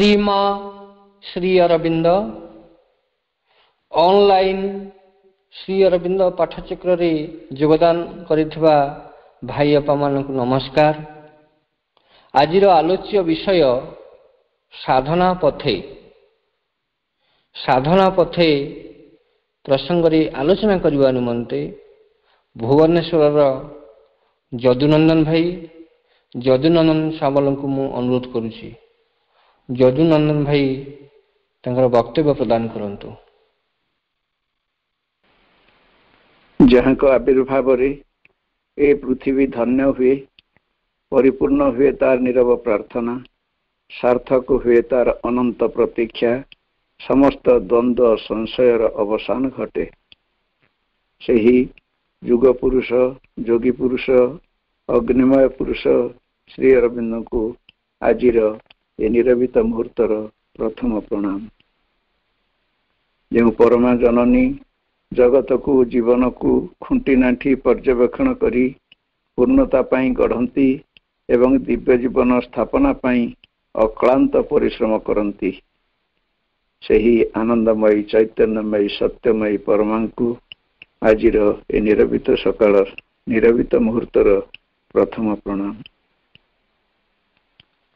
श्रीमा Shri Arvind online Shri Arvind पाठचक्र रे योगदान करिथिबा भाई अपा मानकु नमस्कार। आजिर आलोच्य विषय साधना पथे प्रसंग रे आलोचना करबा निमंते भुवनेश्वर जदुनंदन भाई जदुनंदन सामल को मु अनुरोध करुछि। जदुनंदन भाई तंकर वक्तव्य प्रदान करंतु। जहाँ को आविर्भाव रे ए पृथ्वी धन्य हुए, परिपूर्ण हुए तार नीरव प्रार्थना, सार्थक हुए तार अनंत प्रतीक्षा, समस्त द्वंद्व संशयर अवसान घटे। सही युग पुरुष, योगी पुरुष, अग्निमय पुरुष श्री अरविंद को आजिर ए निरवित मुहूर्तर प्रथम प्रणाम। जो परमा जननी जगत को जीवन को खुंटी नाठी पर्यवेक्षण करी पूर्णता पाई गढ़ती एवं दिव्य जीवन स्थापना पाई अक्लांत परिश्रम करती, सही आनंदमयी चैतन्यमयी सत्यमयी परमा को आजिर ए निरवित सकाल निरवित मुहूर्तर प्रथम प्रणाम।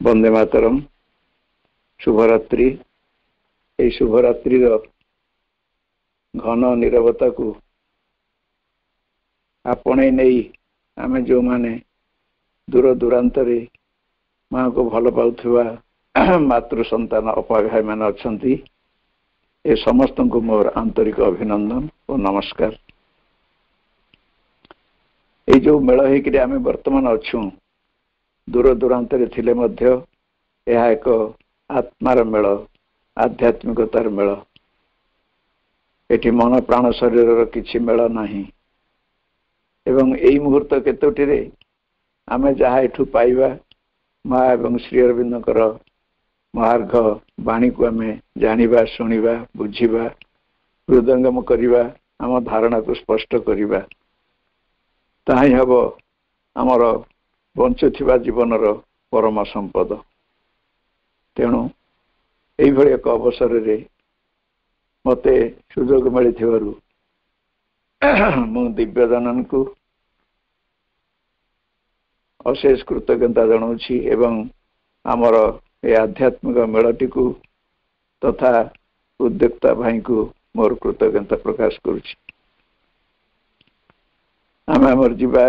वंदे मातरम। शुभरात्रि। ए शुभरात्रि घन नीरवता को आपणे नहीं आमे जो माने दूर दूरांतरे माँ को भल पाउथुवा मातृ संतान अपाभाई मान अछंती, ए समस्त को मोर आंतरिक अभिनंदन और नमस्कार। ये जो मेल होकर आम बर्तमान अच्छु दूर दूरांतरे थिले मध्य यह एक आत्मार मेल, आध्यात्मिकतार मेल। एटी मन प्राण शरीर किछि मेल नाही एवं एई मुहूर्त केतोटी आमे जहाँ एठू पाइबा माँ एवं श्री अरविंदकर महार्घ वाणी को आमे जानिबा, शुणिबा, बुझिबा, हृदयंगम करिबा, आम धारणा को स्पष्ट करिबा, ताही हब आमर बंचुथिबा जीवनर परम संपद। तेणु एइभଳି एक अवसर रे मते सुजोग मिलिथिबारु मु दिव्यदानन को अशेष कृतज्ञता जनाऊछि एवं आमर ए आध्यात्मिक मेलटी को तथा उद्योक्ता भाई को मोर कृतज्ञता प्रकाश करुछि। आम आमर जीवा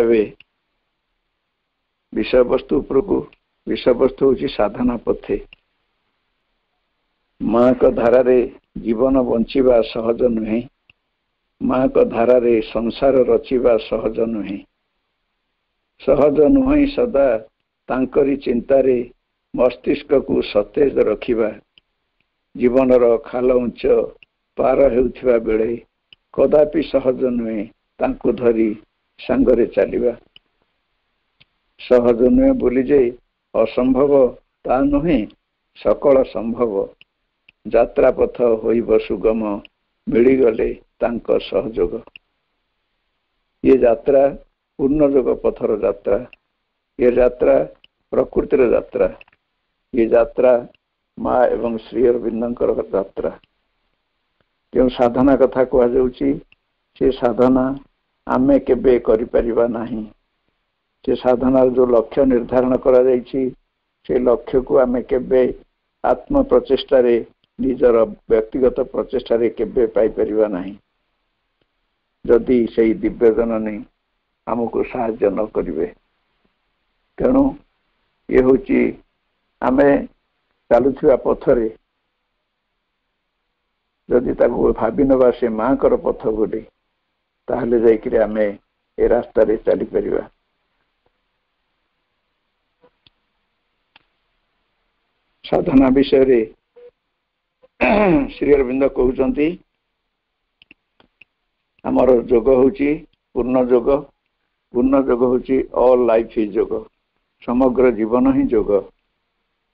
विषय वस्तु उपरकू। विषय वस्तु होछि साधना पथे। माँ को धारा रे जीवन बंचिबा सहज नुहे, माँ को धारा रे संसार रचिबा सहज नुहे। सहज नुहे सदा तांकरी चिंतारे मस्तिष्क को सतेज रखिबा, जीवनर खाल उच्च पार हेउथिबा बेले कदापि सहज नुहे तांको धरी सांगरे चलिबा। सहज नुहे बोली जे असंभव ता नुहे, सकल संभव। यात्रा पथ होइब सुगम, मिलिगले तांक सहयोग। ये यात्रा पूर्ण जोग पथर यात्रा, ये यात्रा प्रकृतिर यात्रा, ये यात्रा माँ एवं श्री अरविंदकर यात्रा। जो साधना कथा कह जाउची से साधना आमे केबे करि परिबा नाही। से साधना जो लक्ष्य निर्धारण करा जाइछि से लक्ष्य को आमे केबे आत्म प्रचेष्टा रे निजर व्यक्तिगत प्रचेष्टा रे केबे पाई परिबा नाही जदि सेई दिव्य जननी हमको साहाय्य न करिवे। तेणु ये होची आमे चालुथिबा पथरे जदि ताको भाबी नबा से माँ कर पथ बोली ताहले जाइकरी आमे ए रास्ता रे चली परिबा। साधना विषय रे श्री अरविंद कहउचंती आमर जोग होची पूर्ण जोग। पूर्ण जोग होची ऑल लाइफ इज जोग, समग्र जीवन ही जोग।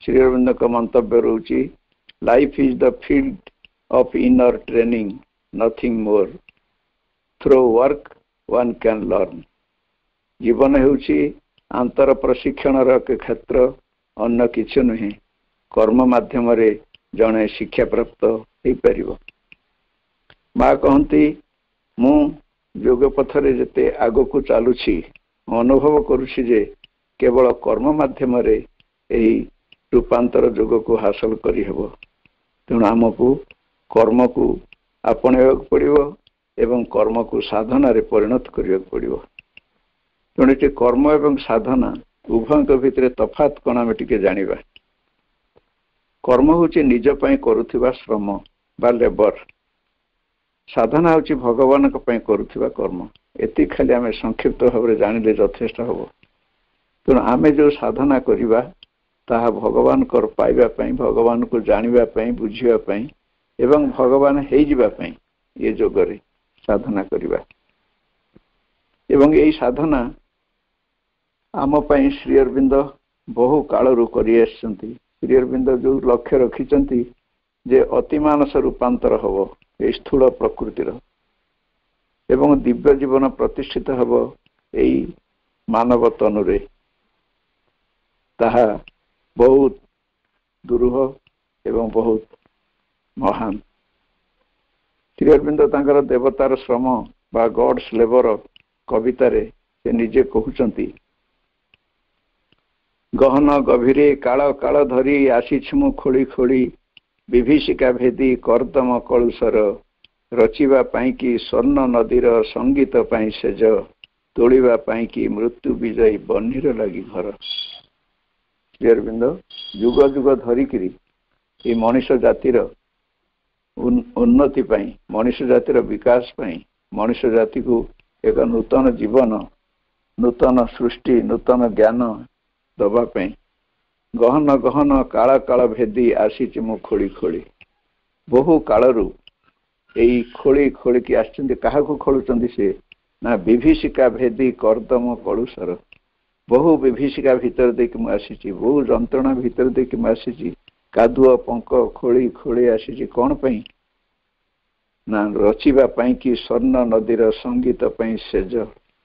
श्री अरविंद का मंतव्य रोची life is the field of inner training, nothing more. Through work one can learn. जीवन होची आंतर प्रशिक्षण क्षेत्र, अन्य किछु नुहे। କର୍ମ ମାଧ୍ୟମରେ ଜଣେ ଶିକ୍ଷା ପ୍ରାପ୍ତ ହେଇପାରିବ। ମା କହନ୍ତି, ମୁଁ ଯୋଗ ପଥରେ ଯେତେ ଆଗକୁ ଚାଲୁଛି ଅନୁଭବ କରୁଛି ଯେ କେବଳ କର୍ମ ମାଧ୍ୟମରେ ଏହି ରୂପାନ୍ତର ଯୋଗକୁ ହାସଲ କରିହେବ। ତେଣୁ ଆମକୁ କର୍ମକୁ ଆପଣେଇବାକୁ ପଡ଼ିବ ଏବଂ କର୍ମକୁ ସାଧନାରେ ପରିଣତ କରିବାକୁ ପଡ଼ିବ। ତେଣୁ ଏଠି କର୍ମ ଏବଂ ସାଧନା ଉଭୟଙ୍କ ଭିତରେ ତଫାତ୍ କ'ଣ ଆମେ ଟିକେ ଜାଣିବା। କର୍ମ ହେଉଛି ନିଜ ପାଇଁ କରୁଥିବା ଶ୍ରମ ବା ଲେବର। ସାଧନା ହେଉଛି ଭଗବାନଙ୍କ ପାଇଁ କରୁଥିବା କର୍ମ। ଏତିକି ଖାଲି ଆମେ ସଂକ୍ଷିପ୍ତ ଭାବରେ ଜାଣିଲେ ଯଥେଷ୍ଟ ହେବ। ତେଣୁ ଆମେ ଯେଉଁ ସାଧନା କରିବା ତାହା ଭଗବାନଙ୍କର ପାଇବା ପାଇଁ, ଭଗବାନଙ୍କୁ ଜାଣିବା ପାଇଁ, ବୁଝିବା ପାଇଁ ଏବଂ ଭଗବାନ ହେଇଯିବା ପାଇଁ ଏ ଯୋଗରେ ସାଧନା କରିବା। ଏବଂ ଏହି ସାଧନା ଆମ ପାଇଁ ଶ୍ରୀ ଅରବିନ୍ଦ ବହୁ କାଳରୁ କରି ଆସିଛନ୍ତି। ଶ୍ରୀ ଅରବିନ୍ଦ ଯେଉଁ ଲକ୍ଷ୍ୟ ରଖିଛନ୍ତି ଯେ ଅତିମାନସ ରୂପାନ୍ତର ହେବ ଏହି ସ୍ଥୂଳ ପ୍ରକୃତିର ଏବଂ ଦିବ୍ୟ ଜୀବନ ପ୍ରତିଷ୍ଠିତ ହେବ ଏହି ମାନବ ତନୁରେ, ତାହା ବହୁତ ଦୁରୂହ ଏବଂ ବହୁତ ମହାନ। ଶ୍ରୀ ଅରବିନ୍ଦ ତାଙ୍କର ଦେବତାର ଶ୍ରମ ବା ଗଡ୍ସ ଲେବର କବିତାରେ ସେ ନିଜେ କହୁଛନ୍ତି, ଗହନ ଗଭୀରେ କାଳ କାଳ ଧରି ଆସିଛି ମୁଁ ଖୋଳି ଖୋଳି, ବିଭୀଷିକା ଭେଦି କର୍ଦ୍ଦମ କଳୁଷର, ରଚିବା ପାଇଁକି ସ୍ୱର୍ଣ୍ଣ ନଦୀର ସଙ୍ଗୀତ ପାଇଁ ସେଜ, ତୋଳିବା ପାଇଁକି ମୃତ୍ୟୁ ବିଜୟୀ ବହ୍ନିର ଲାଗି ଘର। ଶ୍ରୀ ଅରବିନ୍ଦ ଯୁଗ ଯୁଗ ଧରିକିରି ଏ ମଣିଷ ଜାତିର ଉନ୍ନତି ପାଇଁ, ମଣିଷ ଜାତିର ବିକାଶ ପାଇଁ, ମଣିଷ ଜାତିକୁ ଏକ ନୂତନ ଜୀବନ, ନୂତନ ସୃଷ୍ଟି, ନୂତନ ଜ୍ଞାନ ଦେବା ପାଇଁ ଗହନ ଗହନ କାଳ କାଳ ଭେଦି ଆସିଛି ମୁଁ ଖୋଳି ଖୋଳି। ବହୁ କାଳରୁ ଏଇ ଖୋଳି ଖୋଳିକି ଆସିଛନ୍ତି। କାହାକୁ ଖୋଳୁଛନ୍ତି ସେ? ନା ବିଭୀଷିକା ଭେଦି କର୍ଦ୍ଦମ କଳୁଷର। ବହୁ ବିଭୀଷିକା ଭିତରେ ଦେଇକି ମୁଁ ଆସିଛି, ବହୁ ଯନ୍ତ୍ରଣା ଭିତରେ ଦେଇକି ମୁଁ ଆସିଛି, କାଦୁଅ ପଙ୍କ ଖୋଳି ଖୋଳି ଆସିଛି। କ'ଣ ପାଇଁ? ନା ରଚିବା ପାଇଁକି ସ୍ୱର୍ଣ୍ଣ ନଦୀର ସଙ୍ଗୀତ ପାଇଁ ସେଜ।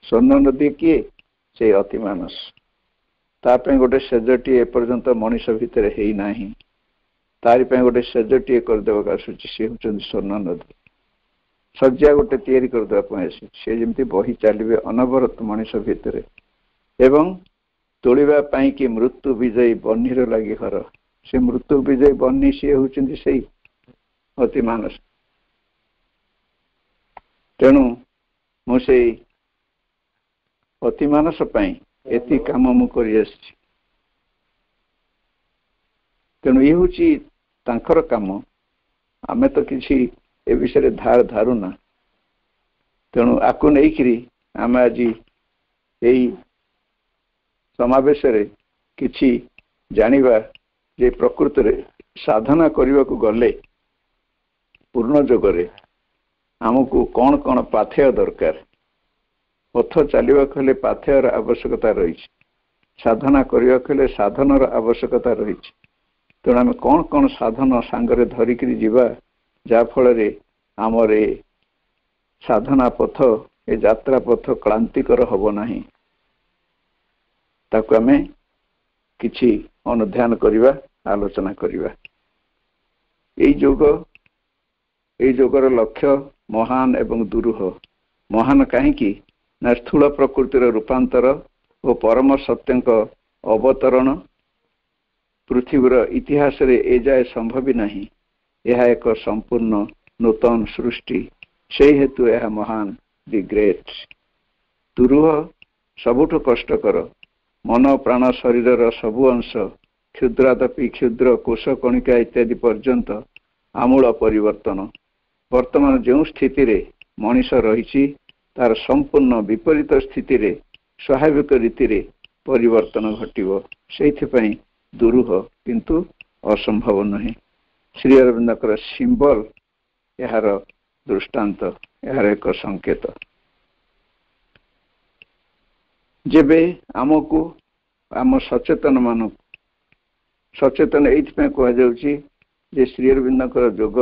ସ୍ୱର୍ଣ୍ଣ ନଦୀ କିଏ? ସେ ଅତିମାନସ। ତା ପାଇଁ ଗୋଟେ ସେଜଟିଏ ଏପର୍ଯ୍ୟନ୍ତ ମଣିଷ ଭିତରେ ହେଇନାହିଁ। ତାରି ପାଇଁ ଗୋଟେ ସେଜଟିଏ କରିଦେବାକୁ ଆସୁଛି, ସେ ହେଉଛନ୍ତି ସ୍ୱର୍ଣ୍ଣ ନଦୀ। ଶଯ୍ୟା ଗୋଟେ ତିଆରି କରିଦେବା ପାଇଁ ଆସୁଛି, ସେ ଯେମିତି ବହି ଚାଲିବେ ଅନବରତ ମଣିଷ ଭିତରେ। ଏବଂ ତୋଳିବା ପାଇଁକି ମୃତ୍ୟୁ ବିଜୟୀ ବହ୍ନିର ଲାଗି ଘର। ସେ ମୃତ୍ୟୁ ବିଜୟୀ ବହ୍ନି ସିଏ ହେଉଛନ୍ତି ସେଇ ଅତିମାନସ। ତେଣୁ ମୁଁ ସେଇ ଅତିମାନସ ପାଇଁ ଏତିକି କାମ ମୁଁ କରି ଆସିଛି। ତେଣୁ ଇଏ ହେଉଛି ତାଙ୍କର କାମ। ଆମେ ତ କିଛି ଏ ବିଷୟରେ ଧାରୁନା। ତେଣୁ ଆକୁ ନେଇକିରି ଆମେ ଆଜି ଏଇ ସମାବେଶରେ କିଛି ଜାଣିବା ଯେ ପ୍ରକୃତରେ ସାଧନା କରିବାକୁ ଗଲେ ପୂର୍ଣ୍ଣ ଯୋଗରେ ଆମକୁ କ'ଣ କ'ଣ ପାଥେୟ ଦରକାର। ପଥ ଚାଲିବାକୁ ହେଲେ ପାଥେୟର ଆବଶ୍ୟକତା ରହିଛି, ସାଧନା କରିବାକୁ ହେଲେ ସାଧନର ଆବଶ୍ୟକତା ରହିଛି। ତେଣୁ ଆମେ କ'ଣ କ'ଣ ସାଧନ ସାଙ୍ଗରେ ଧରିକିରି ଯିବା ଯାହାଫଳରେ ଆମର ଏ ସାଧନା ପଥ, ଏ ଯାତ୍ରା ପଥ କ୍ଳାନ୍ତିକର ହେବ ନାହିଁ, ତାକୁ ଆମେ କିଛି ଅନୁଧ୍ୟାନ କରିବା, ଆଲୋଚନା କରିବା। ଏଇ ଯୋଗର ଲକ୍ଷ୍ୟ ମହାନ ଏବଂ ଦୁରୂହ। ମହାନ କାହିଁକି? ନା ସ୍ଥୂଳ ପ୍ରକୃତିର ରୂପାନ୍ତର ଓ ପରମ ସତ୍ୟଙ୍କ ଅବତରଣ ପୃଥିବୀର ଇତିହାସରେ ଏଯାଏ ସମ୍ଭବ ନାହିଁ। ଏହା ଏକ ସମ୍ପୂର୍ଣ୍ଣ ନୂତନ ସୃଷ୍ଟି, ସେହି ହେତୁ ଏହା ମହାନ, ଦି ଗ୍ରେଟ୍। ଦୁରୂହ ସବୁଠୁ କଷ୍ଟକର। ମନ ପ୍ରାଣ ଶରୀରର ସବୁ ଅଂଶ କ୍ଷୁଦ୍ରାଦପି କ୍ଷୁଦ୍ର କୋଷ କଣିକା ଇତ୍ୟାଦି ପର୍ଯ୍ୟନ୍ତ ଆମୂଳ ପରିବର୍ତ୍ତନ। ବର୍ତ୍ତମାନ ଯେଉଁ ସ୍ଥିତିରେ ମଣିଷ ରହିଛି ତାର ସମ୍ପୂର୍ଣ୍ଣ ବିପରୀତ ସ୍ଥିତିରେ ସ୍ୱାଭାବିକ ରୀତିରେ ପରିବର୍ତ୍ତନ ଘଟିବ। ସେଇଥିପାଇଁ ଦୁରୂହ କିନ୍ତୁ ଅସମ୍ଭବ ନୁହେଁ। ଶ୍ରୀ ଅରବିନ୍ଦଙ୍କର ସିମ୍ବଲ ଏହାର ଦୃଷ୍ଟାନ୍ତ, ଏହାର ଏକ ସଂକେତ। ଯେବେ ଆମକୁ ଆମ ସଚେତନ ମାନଙ୍କୁ, ସଚେତନ ଏଇଥିପାଇଁ କୁହାଯାଉଛି ଯେ ଶ୍ରୀ ଅରବିନ୍ଦଙ୍କର ଯୋଗ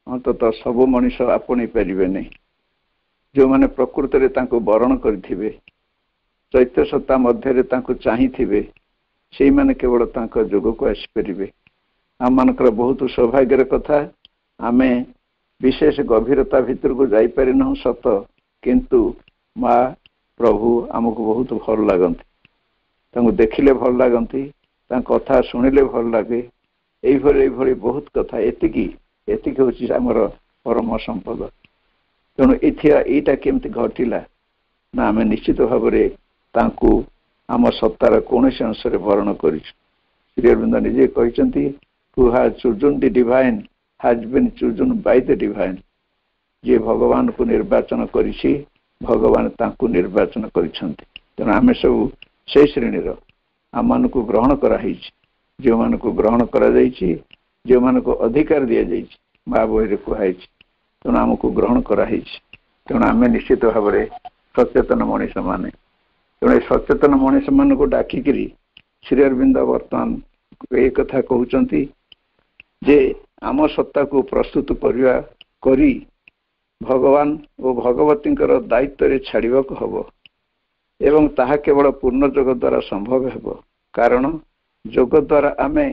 ଅନ୍ତତଃ ସବୁ ମଣିଷ ଆପଣେଇ ପାରିବେ ନାହିଁ। ଯେଉଁମାନେ ପ୍ରକୃତରେ ତାଙ୍କୁ ବରଣ କରିଥିବେ, ଚୈତ୍ୟ ସତ୍ତା ମଧ୍ୟରେ ତାଙ୍କୁ ଚାହିଁଥିବେ, ସେଇମାନେ କେବଳ ତାଙ୍କ ଯୋଗକୁ ଆସିପାରିବେ। ଆମମାନଙ୍କର ବହୁତ ସୌଭାଗ୍ୟର କଥା। ଆମେ ବିଶେଷ ଗଭୀରତା ଭିତରକୁ ଯାଇପାରିନାହୁଁ ସତ, କିନ୍ତୁ ମା ପ୍ରଭୁ ଆମକୁ ବହୁତ ଭଲ ଲାଗନ୍ତି, ତାଙ୍କୁ ଦେଖିଲେ ଭଲ ଲାଗନ୍ତି, ତାଙ୍କ କଥା ଶୁଣିଲେ ଭଲ ଲାଗେ। ଏଇଭଳି ବହୁତ କଥା। ଏତିକି ହେଉଛି ଆମର ପରମ ସମ୍ପଦ। ତେଣୁ ଏଇଟା କେମିତି ଘଟିଲା ନା ଆମେ ନିଶ୍ଚିତ ଭାବରେ ତାଙ୍କୁ ଆମ ସତ୍ତାର କୌଣସି ଅଂଶରେ ବରଣ କରିଛୁ। ଶ୍ରୀ ଅରବିନ୍ଦ ନିଜେ କହିଛନ୍ତି, who has chosen the divine has been chosen by the divine। ଯିଏ ଭଗବାନଙ୍କୁ ନିର୍ବାଚନ କରିଛି, ଭଗବାନ ତାଙ୍କୁ ନିର୍ବାଚନ କରିଛନ୍ତି। ତେଣୁ ଆମେ ସବୁ ସେଇ ଶ୍ରେଣୀର। ଆମମାନଙ୍କୁ ଗ୍ରହଣ କରାହେଇଛି, ଯେଉଁମାନଙ୍କୁ ଗ୍ରହଣ କରାଯାଇଛି, ଯେଉଁମାନଙ୍କୁ ଅଧିକାର ଦିଆଯାଇଛି, ମା ବହିରେ କୁହାଯାଇଛି। ତେଣୁ ଆମକୁ ଗ୍ରହଣ କରାହେଇଛି। ତେଣୁ ଆମେ ନିଶ୍ଚିତ ଭାବରେ ସଚେତନ ମଣିଷମାନେ। ତେଣୁ ଏ ସଚେତନ ମଣିଷମାନଙ୍କୁ ଡାକିକିରି ଶ୍ରୀ ଅରବିନ୍ଦ ବର୍ତ୍ତମାନ ଏ କଥା କହୁଛନ୍ତି ଯେ ଆମ ସତ୍ତାକୁ ପ୍ରସ୍ତୁତ କରି ଭଗବାନ ଓ ଭଗବତୀଙ୍କର ଦାୟିତ୍ୱରେ ଛାଡ଼ିବାକୁ ହେବ ଏବଂ ତାହା କେବଳ ପୂର୍ଣ୍ଣ ଯୋଗ ଦ୍ୱାରା ସମ୍ଭବ ହେବ। କାରଣ ଯୋଗ ଦ୍ୱାରା ଆମେ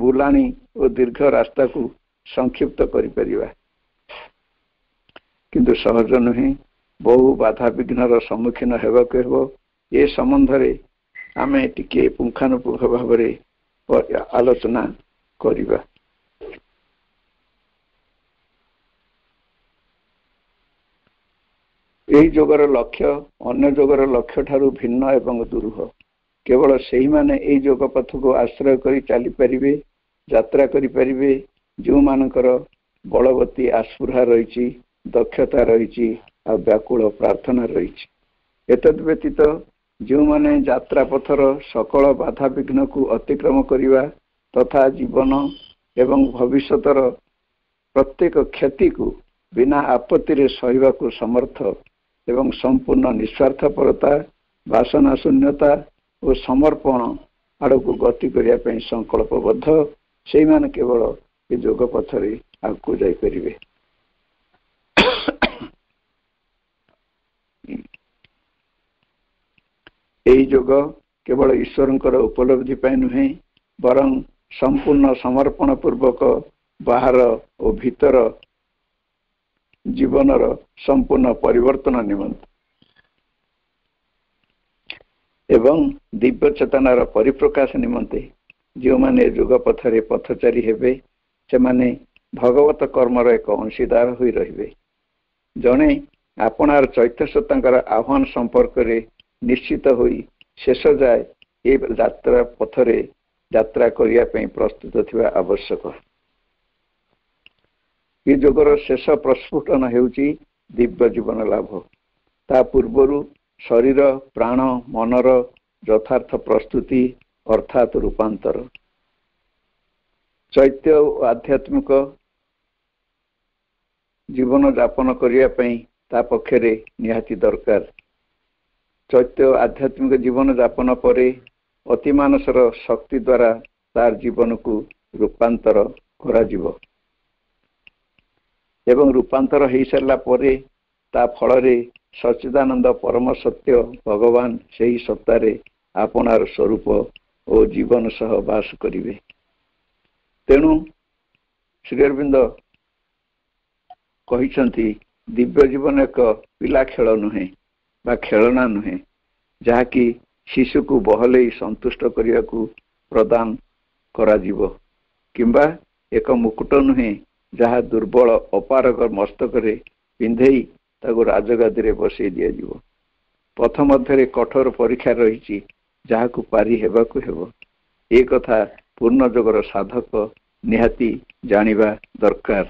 ବୁଲାଣି ଓ ଦୀର୍ଘ ରାସ୍ତାକୁ ସଂକ୍ଷିପ୍ତ କରିପାରିବା, କିନ୍ତୁ ସହଜ ନୁହେଁ। ବହୁ ବାଧାବିଘ୍ନର ସମ୍ମୁଖୀନ ହେବାକୁ ହେବ। ଏ ସମ୍ବନ୍ଧରେ ଆମେ ଟିକେ ପୁଙ୍ଖାନୁପୁଙ୍ଖ ଭାବରେ ଆଲୋଚନା କରିବା। ଏହି ଯୋଗର ଲକ୍ଷ୍ୟ ଅନ୍ୟ ଯୋଗର ଲକ୍ଷ୍ୟ ଠାରୁ ଭିନ୍ନ ଏବଂ ଦୁରୂହ। କେବଳ ସେହିମାନେ ଏହି ଯୋଗ ପଥକୁ ଆଶ୍ରୟ କରି ଚାଲିପାରିବେ, ଯାତ୍ରା କରିପାରିବେ, ଯେଉଁମାନଙ୍କର ବଳବତୀ ଆସ୍ପୃହା ରହିଛି, ଦକ୍ଷତା ରହିଛି ଆଉ ବ୍ୟାକୁଳ ପ୍ରାର୍ଥନା ରହିଛି। ଏତଦ୍ ବ୍ୟତୀତ ଯେଉଁମାନେ ଯାତ୍ରା ପଥର ସକଳ ବାଧାବିଘ୍ନକୁ ଅତିକ୍ରମ କରିବା ତଥା ଜୀବନ ଏବଂ ଭବିଷ୍ୟତର ପ୍ରତ୍ୟେକ କ୍ଷତିକୁ ବିନା ଆପତ୍ତିରେ ସହିବାକୁ ସମର୍ଥ ଏବଂ ସମ୍ପୂର୍ଣ୍ଣ ନିଃସ୍ୱାର୍ଥପରତା, ବାସନା ଶୂନ୍ୟତା ଓ ସମର୍ପଣ ଆଡ଼କୁ ଗତି କରିବା ପାଇଁ ସଂକଳ୍ପବଦ୍ଧ, ସେଇମାନେ କେବଳ ଏ ଯୋଗ ପଥରେ ଆଗକୁ ଯାଇପାରିବେ। ଏହି ଯୋଗ କେବଳ ଈଶ୍ୱରଙ୍କର ଉପଲବ୍ଧି ପାଇଁ ନୁହେଁ, ବରଂ ସମ୍ପୂର୍ଣ୍ଣ ସମର୍ପଣ ପୂର୍ବକ ବାହାର ଓ ଭିତର ଜୀବନର ସମ୍ପୂର୍ଣ୍ଣ ପରିବର୍ତ୍ତନ ନିମନ୍ତେ ଏବଂ ଦିବ୍ୟ ଚେତନାର ପରିପ୍ରକାଶ ନିମନ୍ତେ। ଯେଉଁମାନେ ଯୋଗ ପଥରେ ପଥଚାରୀ ହେବେ, ସେମାନେ ଭଗବତ କର୍ମର ଏକ ଅଂଶୀଦାର ହୋଇ ରହିବେ। ଜଣେ ଆପଣାର ଚୈତ୍ୟ ସତ୍ତାଙ୍କର ଆହ୍ୱାନ ସମ୍ପର୍କରେ ନିଶ୍ଚିତ ହୋଇ ଶେଷ ଯାଏ ଏ ଯାତ୍ରା ପଥରେ ଯାତ୍ରା କରିବା ପାଇଁ ପ୍ରସ୍ତୁତ ଥିବା ଆବଶ୍ୟକ। ଏ ଯୋଗର ଶେଷ ପ୍ରସ୍ଫୁଟନ ହେଉଛି ଦିବ୍ୟ ଜୀବନ ଲାଭ। ତା ପୂର୍ବରୁ ଶରୀର, ପ୍ରାଣ, ମନର ଯଥାର୍ଥ ପ୍ରସ୍ତୁତି ଅର୍ଥାତ୍ ରୂପାନ୍ତର। ଚୈତ୍ୟ ଓ ଆଧ୍ୟାତ୍ମିକ ଜୀବନ ଯାପନ କରିବା ପାଇଁ ତା ପକ୍ଷରେ ନିହାତି ଦରକାର। ଚୈତ୍ୟ ଆଧ୍ୟାତ୍ମିକ ଜୀବନ ଯାପନ ପରେ ଅତିମାନସର ଶକ୍ତି ଦ୍ୱାରା ତାର ଜୀବନକୁ ରୂପାନ୍ତର କରାଯିବ ଏବଂ ରୂପାନ୍ତର ହେଇସାରିଲା ପରେ ତା ଫଳରେ ସଚ୍ଚିଦାନନ୍ଦ ପରମ ସତ୍ୟ ଭଗବାନ ସେହି ସତ୍ତାରେ ଆପଣାର ସ୍ୱରୂପ ଓ ଜୀବନ ସହ ବାସ କରିବେ। ତେଣୁ ଶ୍ରୀ ଅରବିନ୍ଦ କହିଛନ୍ତି, ଦିବ୍ୟ ଜୀବନ ଏକ ପିଲା ଖେଳ ନୁହେଁ ବା ଖେଳନା ନୁହେଁ, ଯାହାକି ଶିଶୁକୁ ବହଲେଇ ସନ୍ତୁଷ୍ଟ କରିବାକୁ ପ୍ରଦାନ କରାଯିବ, କିମ୍ବା ଏକ ମୁକୁଟ ନୁହେଁ ଯାହା ଦୁର୍ବଳ ଅପାରଗ ମସ୍ତକରେ ପିନ୍ଧେଇ ତାକୁ ରାଜଗାଦିରେ ବସେଇ ଦିଆଯିବ। ପଥ ମଧ୍ୟରେ କଠୋର ପରୀକ୍ଷା ରହିଛି, ଯାହାକୁ ପାରି ହେବାକୁ ହେବ। ଏ କଥା ପୂର୍ଣ୍ଣ ଯୋଗର ସାଧକ ନିହାତି ଜାଣିବା ଦରକାର।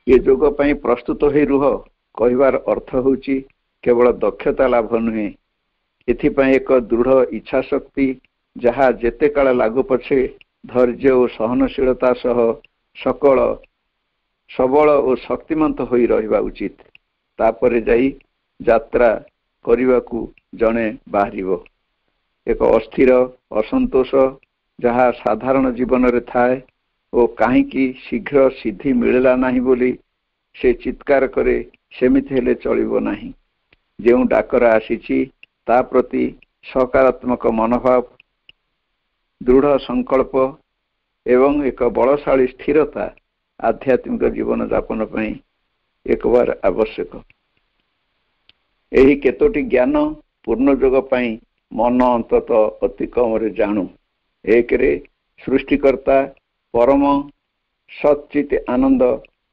ଏ ଯୋଗ ପାଇଁ ପ୍ରସ୍ତୁତ ହୋଇ ରୁହ କହିବାର ଅର୍ଥ ହେଉଛି କେବଳ ଦକ୍ଷତା ଲାଭ ନୁହେଁ, ଏଥିପାଇଁ ଏକ ଦୃଢ଼ ଇଚ୍ଛା ଶକ୍ତି, ଯାହା ଯେତେ କାଳ ଲାଗୁ ପଛେ ଧୈର୍ଯ୍ୟ ଓ ସହନଶୀଳତା ସହ ସବଳ ଓ ଶକ୍ତିମନ୍ତ ହୋଇ ରହିବା ଉଚିତ। ତାପରେ ଯାଇ ଯାତ୍ରା କରିବାକୁ ଜଣେ ବାହାରିବ। ଏକ ଅସ୍ଥିର ଅସନ୍ତୋଷ ଯାହା ସାଧାରଣ ଜୀବନରେ ଥାଏ ଓ କାହିଁକି ଶୀଘ୍ର ସିଦ୍ଧି ମିଳିଲା ନାହିଁ ବୋଲି ସେ ଚିତ୍କାର କରେ, ସେମିତି ହେଲେ ଚଳିବ ନାହିଁ। ଯେଉଁ ଡାକରା ଆସିଛି ତା ପ୍ରତି ସକାରାତ୍ମକ ମନୋଭାବ ଦୃଢ଼ ସଂକଳ୍ପ ଏବଂ ଏକ ବଳଶାଳୀ ସ୍ଥିରତା ଆଧ୍ୟାତ୍ମିକ ଜୀବନ ଯାପନ ପାଇଁ ଏକବାର ଆବଶ୍ୟକ। ଏହି କେତୋଟି ଜ୍ଞାନ ପୂର୍ଣ୍ଣଯୋଗ ପାଇଁ ମନ ଅନ୍ତତଃ ଅତି କମରେ ଜାଣୁ। 1ରେ ସୃଷ୍ଟିକର୍ତ୍ତା ପରମ ସଚ୍ଚିତ ଆନନ୍ଦ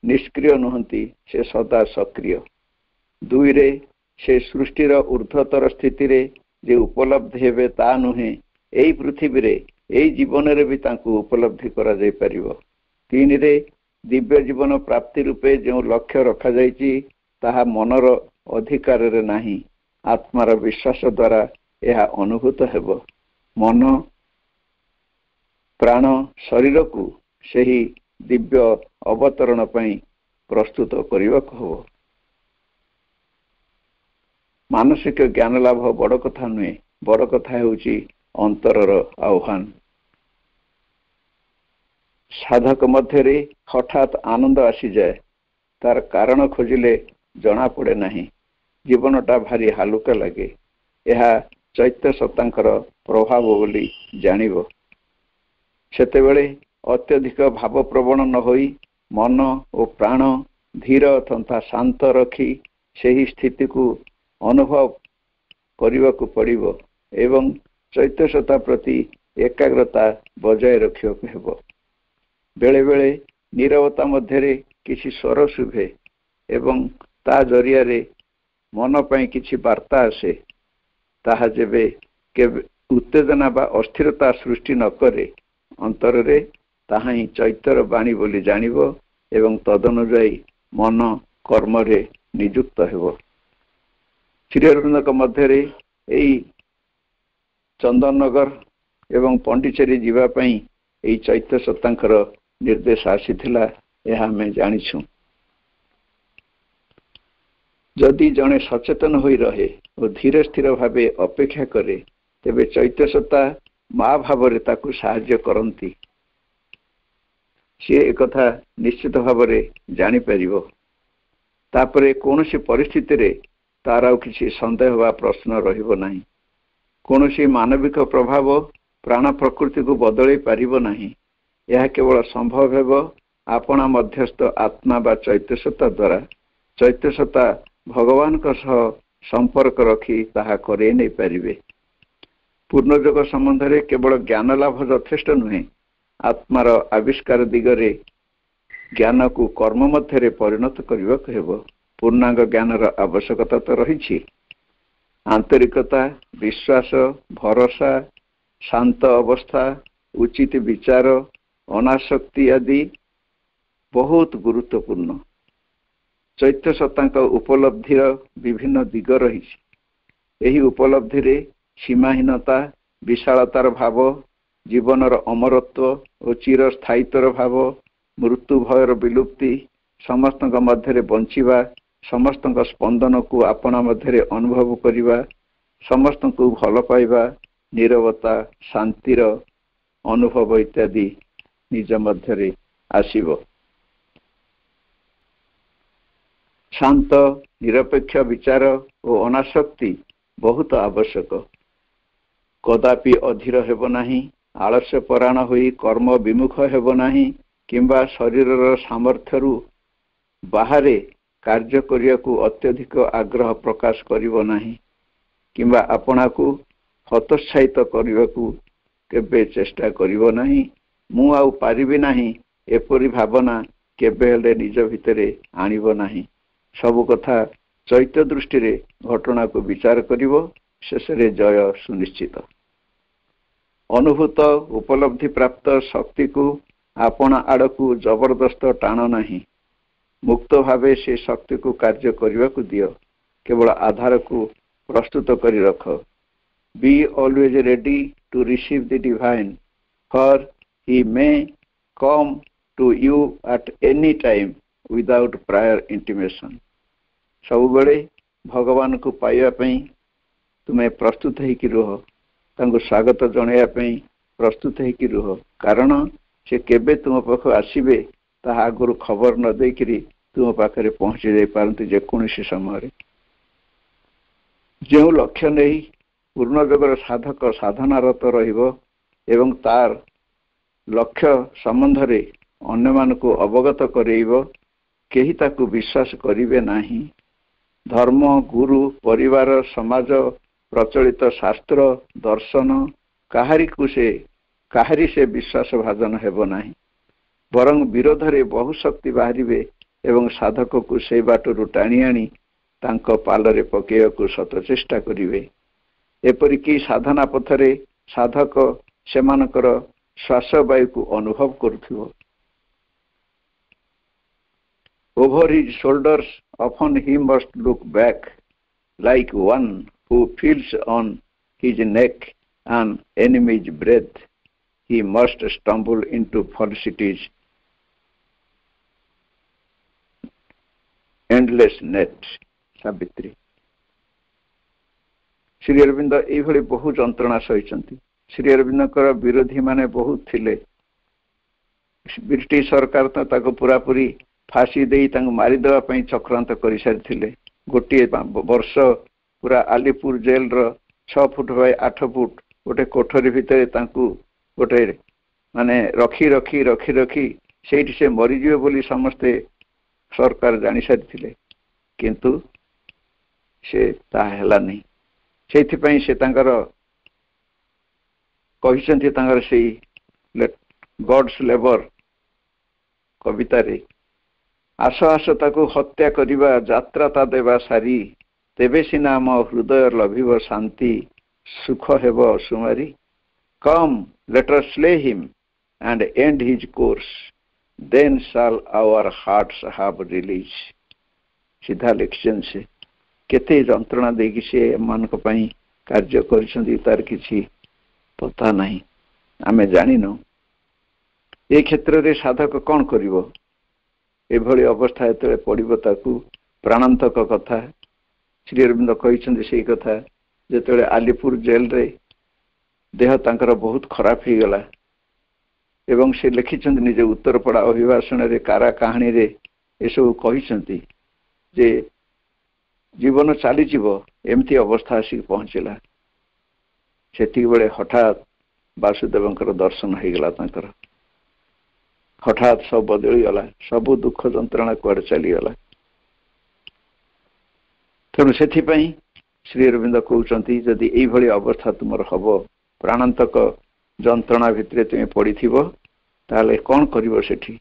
ନିଷ୍କ୍ରିୟ ନୁହନ୍ତି, ସେ ସଦା ସକ୍ରିୟ। 2ରେ ସେ ସୃଷ୍ଟିର ଊର୍ଦ୍ଧ୍ୱତର ସ୍ଥିତିରେ ଯେ ଉପଲବ୍ଧି ହେବେ ତା ନୁହେଁ, ଏହି ପୃଥିବୀରେ ଏହି ଜୀବନରେ ବି ତାଙ୍କୁ ଉପଲବ୍ଧି କରାଯାଇପାରିବ। 3ରେ ଦିବ୍ୟ ଜୀବନ ପ୍ରାପ୍ତି ରୂପେ ଯେଉଁ ଲକ୍ଷ୍ୟ ରଖାଯାଇଛି ତାହା ମନର ଅଧିକାରରେ ନାହିଁ, ଆତ୍ମାର ବିଶ୍ୱାସ ଦ୍ୱାରା ଏହା ଅନୁଭୂତ ହେବ। ମନ ପ୍ରାଣ ଶରୀରକୁ ସେହି ଦିବ୍ୟ ଅବତରଣ ପାଇଁ ପ୍ରସ୍ତୁତ କରିବାକୁ ହେବ। ମାନସିକ ଜ୍ଞାନ ଲାଭ ବଡ଼ କଥା ନୁହେଁ, ବଡ଼ କଥା ହେଉଛି ଅନ୍ତରର ଆହ୍ୱାନ। ସାଧକ ମଧ୍ୟରେ ହଠାତ୍ ଆନନ୍ଦ ଆସିଯାଏ, ତାର କାରଣ ଖୋଜିଲେ ଜଣା ପଡ଼େ ନାହିଁ। ଜୀବନଟା ଭାରି ହାଲୁକା ଲାଗେ। ଏହା ଚୈତ୍ୟ ସତ୍ତାଙ୍କର ପ୍ରଭାବ ବୋଲି ଜାଣିବ। ସେତେବେଳେ ଅତ୍ୟଧିକ ଭାବପ୍ରବଣ ନ ହୋଇ ମନ ଓ ପ୍ରାଣ ଧୀର ତଥା ଶାନ୍ତ ରଖି ସେହି ସ୍ଥିତିକୁ ଅନୁଭବ କରିବାକୁ ପଡ଼ିବ ଏବଂ ଚୈତ୍ୟ ସତ୍ତା ପ୍ରତି ଏକାଗ୍ରତା ବଜାୟ ରଖିବାକୁ ହେବ। ବେଳେ ବେଳେ ନୀରବତା ମଧ୍ୟରେ କିଛି ସ୍ୱର ଶୁଭେ ଏବଂ ତା ଜରିଆରେ ମନ ପାଇଁ କିଛି ବାର୍ତ୍ତା ଆସେ। ତାହା ଯେବେ କେବେ ଉତ୍ତେଜନା ବା ଅସ୍ଥିରତା ସୃଷ୍ଟି ନ କରେ, ଅନ୍ତରରେ ତାହା ହିଁ ଚୈତ୍ୟର ବାଣୀ ବୋଲି ଜାଣିବ ଏବଂ ତଦନୁଯାୟୀ ମନ କର୍ମରେ ନିଯୁକ୍ତ ହେବ। ଶ୍ରୀ ଅରବିନ୍ଦଙ୍କ ମଧ୍ୟରେ ଏହି ଚନ୍ଦନନଗର ଏବଂ ପଣ୍ଡିଚେରୀ ଯିବା ପାଇଁ ଏହି ଚୈତ୍ୟ ସତ୍ତାଙ୍କର ନିର୍ଦ୍ଦେଶ ଆସିଥିଲା, ଏହା ଆମେ ଜାଣିଛୁ। ଯଦି ଜଣେ ସଚେତନ ହୋଇ ରହେ ଓ ଧୀର ସ୍ଥିର ଭାବେ ଅପେକ୍ଷା କରେ, ତେବେ ଚୈତ୍ୟ ସତ୍ତା ମା ଭାବରେ ତାକୁ ସାହାଯ୍ୟ କରନ୍ତି। ସିଏ ଏକଥା ନିଶ୍ଚିତ ଭାବରେ ଜାଣିପାରିବ। ତାପରେ କୌଣସି ପରିସ୍ଥିତିରେ ତାର ଆଉ କିଛି ସନ୍ଦେହ ବା ପ୍ରଶ୍ନ ରହିବ ନାହିଁ। କୌଣସି ମାନବିକ ପ୍ରଭାବ ପ୍ରାଣ ପ୍ରକୃତିକୁ ବଦଳେଇ ପାରିବ ନାହିଁ। ଏହା କେବଳ ସମ୍ଭବ ହେବ ଆପଣା ମଧ୍ୟସ୍ଥ ଆତ୍ମା ବା ଚୈତ୍ୟସତ୍ତା ଦ୍ୱାରା। ଚୈତ୍ୟସତ୍ତା ଭଗବାନଙ୍କ ସହ ସମ୍ପର୍କ ରଖି ତାହା କରେଇ ନେଇପାରିବେ। ପୂର୍ଣ୍ଣଯୋଗ ସମ୍ବନ୍ଧରେ କେବଳ ଜ୍ଞାନ ଲାଭ ଯଥେଷ୍ଟ ନୁହେଁ, ଆତ୍ମାର ଆବିଷ୍କାର ଦିଗରେ ଜ୍ଞାନକୁ କର୍ମ ମଧ୍ୟରେ ପରିଣତ କରିବାକୁ ହେବ। ପୂର୍ଣ୍ଣାଙ୍ଗ ଜ୍ଞାନର ଆବଶ୍ୟକତା ତ ରହିଛି। ଆନ୍ତରିକତା, ବିଶ୍ୱାସ, ଭରସା, ଶାନ୍ତ ଅବସ୍ଥା, ଉଚିତ ବିଚାର, ଅନାସକ୍ତି ଆଦି ବହୁତ ଗୁରୁତ୍ୱପୂର୍ଣ୍ଣ। ଚୈତ୍ୟ ସତ୍ତାଙ୍କ ଉପଲବ୍ଧିର ବିଭିନ୍ନ ଦିଗ ରହିଛି। ଏହି ଉପଲବ୍ଧିରେ ସୀମାହୀନତା, ବିଶାଳତାର ଭାବ, ଜୀବନର ଅମରତ୍ୱ ଓ ଚିରସ୍ଥାୟିତ୍ୱର ଭାବ, ମୃତ୍ୟୁ ଭୟର ବିଲୁପ୍ତି, ସମସ୍ତଙ୍କ ମଧ୍ୟରେ ବଞ୍ଚିବା, ସମସ୍ତଙ୍କ ସ୍ପନ୍ଦନକୁ ଆପଣା ମଧ୍ୟରେ ଅନୁଭବ କରିବା, ସମସ୍ତଙ୍କୁ ଭଲ ପାଇବା, ନୀରବତା, ଶାନ୍ତିର ଅନୁଭବ ଇତ୍ୟାଦି ନିଜ ମଧ୍ୟରେ ଆସିବ। ଶାନ୍ତ ନିରପେକ୍ଷ ବିଚାର ଓ ଅନାସକ୍ତି ବହୁତ ଆବଶ୍ୟକ। କଦାପି ଅଧୀର ହେବ ନାହିଁ, ଆଳସ୍ୟ ପରାୟଣ ହୋଇ କର୍ମ ବିମୁଖ ହେବ ନାହିଁ କିମ୍ବା ଶରୀରର ସାମର୍ଥ୍ୟରୁ ବାହାରେ କାର୍ଯ୍ୟ କରିବାକୁ ଅତ୍ୟଧିକ ଆଗ୍ରହ ପ୍ରକାଶ କରିବ ନାହିଁ କିମ୍ବା ଆପଣାକୁ ହତୋତ୍ସାହିତ କରିବାକୁ କେବେ ଚେଷ୍ଟା କରିବ ନାହିଁ। ମୁଁ ଆଉ ପାରିବି ନାହିଁ ଏପରି ଭାବନା କେବେ ହେଲେ ନିଜ ଭିତରେ ଆଣିବ ନାହିଁ। ସବୁ କଥା ଚୈତ୍ୟ ଦୃଷ୍ଟିରେ ଘଟଣାକୁ ବିଚାର କରିବ, ଶେଷରେ ଜୟ ସୁନିଶ୍ଚିତ। ଅନୁଭୂତ ଉପଲବ୍ଧି ପ୍ରାପ୍ତ ଶକ୍ତିକୁ ଆପଣା ଆଡ଼କୁ ଜବରଦସ୍ତ ଟାଣ ନାହିଁ। ମୁକ୍ତ ଭାବେ ସେ ଶକ୍ତିକୁ କାର୍ଯ୍ୟ କରିବାକୁ ଦିଅ। କେବଳ ଆଧାରକୁ ପ୍ରସ୍ତୁତ କରି ରଖ। Be always ready to receive the divine, for he may come to you at any time without prior intimation. ସବୁବେଳେ ଭଗବାନଙ୍କୁ ପାଇବା ପାଇଁ ତୁମେ ପ୍ରସ୍ତୁତ ହେଇକି ରୁହ। ତାଙ୍କୁ ସ୍ୱାଗତ ଜଣାଇବା ପାଇଁ ପ୍ରସ୍ତୁତ ହେଇକି ରୁହ, କାରଣ ସେ କେବେ ତୁମ ପାଖକୁ ଆସିବେ ତାହା ଆଗରୁ ଖବର ନ ଦେଇକରି ତୁମ ପାଖରେ ପହଞ୍ଚି ଯାଇପାରନ୍ତି ଯେକୌଣସି ସମୟରେ। ଯେଉଁ ଲକ୍ଷ୍ୟ ନେଇ ପୂର୍ଣ୍ଣଯୋଗର ସାଧକ ସାଧନାରତ ରହିବ, ଏବଂ ତାର ଲକ୍ଷ୍ୟ ସମ୍ବନ୍ଧରେ ଅନ୍ୟମାନଙ୍କୁ ଅବଗତ କରେଇବ, କେହି ତାକୁ ବିଶ୍ୱାସ କରିବେ ନାହିଁ। ଧର୍ମ, ଗୁରୁ, ପରିବାର, ସମାଜ, ପ୍ରଚଳିତ ଶାସ୍ତ୍ର, ଦର୍ଶନ କାହାରି ସେ ବିଶ୍ୱାସ ଭାଜନ ହେବ ନାହିଁ। ବରଂ ବିରୋଧରେ ବହୁ ଶକ୍ତି ବାହାରିବେ ଏବଂ ସାଧକକୁ ସେଇ ବାଟରୁ ଟାଣି ଆଣି ତାଙ୍କ ପାଲରେ ପକାଇବାକୁ ଶତ ଚେଷ୍ଟା କରିବେ। ଏପରିକି ସାଧନା ପଥରେ ସାଧକ ସେମାନଙ୍କର ଶ୍ୱାସବାୟୁକୁ ଅନୁଭବ କରୁଥିବ। Over his shoulders often he must look back, like one who feels on his neck an enemy's breath. He must stumble into felicity's endless net. Savitri. Shri Arvind ଏଇଭଳି ବହୁ ଯନ୍ତ୍ରଣା ସହିଛନ୍ତି। ଶ୍ରୀ ଅରବିନ୍ଦଙ୍କର ବିରୋଧୀ ମାନେ ବହୁତ ଥିଲେ। ବ୍ରିଟିଶ ସରକାର ତ ତାକୁ ପୁରାପୁରି ଫାଶୀ ଦେଇ ତାଙ୍କୁ ମାରିଦେବା ପାଇଁ ଚକ୍ରାନ୍ତ କରିସାରିଥିଲେ। ଗୋଟିଏ ବର୍ଷ ପୁରା ଆଲିପୁର ଜେଲର 6 ଫୁଟ ବାଇ 8 ଫୁଟ ଗୋଟେ କୋଠରୀ ଭିତରେ ତାଙ୍କୁ ଗୋଟେ ରଖି ସେଇଠି ସେ ମରିଯିବେ ବୋଲି ସମସ୍ତେ ସରକାର ଜାଣିସାରିଥିଲେ, କିନ୍ତୁ ସେ ତାହା ହେଲାନି। ସେଇଥିପାଇଁ ସେ ତାଙ୍କର କହିଛନ୍ତି, ତାଙ୍କର ସେଇ ଗଡ୍ସ ଲେବର କବିତାରେ, ଆସ ଆସ ତାକୁ ହତ୍ୟା କରିବା, ଯାତ୍ରା ତା ଦେବା ସାରି, ତେବେ ସିନା ଆମ ହୃଦୟ ଲଭିବ ଶାନ୍ତି, ସୁଖ ହେବ ସୁମାରି। କମ୍ let us slay him and end his course, then shall our hearts have release। ସିଧା ଲେଖିଛନ୍ତି ସେ। କେତେ ଯନ୍ତ୍ରଣା ଦେଇକି ସେ ଏମାନଙ୍କ ପାଇଁ କାର୍ଯ୍ୟ କରିଛନ୍ତି ତାର କିଛି ପତା ନାହିଁ, ଆମେ ଜାଣିନୁ। ଏ କ୍ଷେତ୍ରରେ ସାଧକ କ'ଣ କରିବ? ଏଭଳି ଅବସ୍ଥା ଯେତେବେଳେ ପଡ଼ିବ ତାକୁ ପ୍ରାଣାନ୍ତକ କଥା ଶ୍ରୀ ଅରବିନ୍ଦ କହିଛନ୍ତି। ସେଇ କଥା ଯେତେବେଳେ ଆଲିପୁର ଜେଲରେ ଦେହ ତାଙ୍କର ବହୁତ ଖରାପ ହେଇଗଲା ଏବଂ ସେ ଲେଖିଛନ୍ତି ନିଜେ ଉତ୍ତରପଡ଼ା ଅଭିଭାଷଣରେ, କାରା କାହାଣୀରେ ଏସବୁ କହିଛନ୍ତି ଯେ ଜୀବନ ଚାଲିଯିବ, ଏମିତି ଅବସ୍ଥା ଆସିକି ପହଞ୍ଚିଲା। ସେତିକିବେଳେ ହଠାତ୍ ବାସୁଦେବଙ୍କର ଦର୍ଶନ ହେଇଗଲା ତାଙ୍କର। ହଠାତ୍ ସବୁ ବଦଳିଗଲା, ସବୁ ଦୁଃଖ ଯନ୍ତ୍ରଣା କୁଆଡ଼େ ଚାଲିଗଲା। ତେଣୁ ସେଥିପାଇଁ ଶ୍ରୀ ଅରବିନ୍ଦ କହୁଛନ୍ତି, ଯଦି ଏଇଭଳି ଅବସ୍ଥା ତୁମର ହବ, ପ୍ରାଣାନ୍ତକ ଯନ୍ତ୍ରଣା ଭିତରେ ତୁମେ ପଡ଼ିଥିବ, ତାହେଲେ କ'ଣ କରିବ ସେଠି?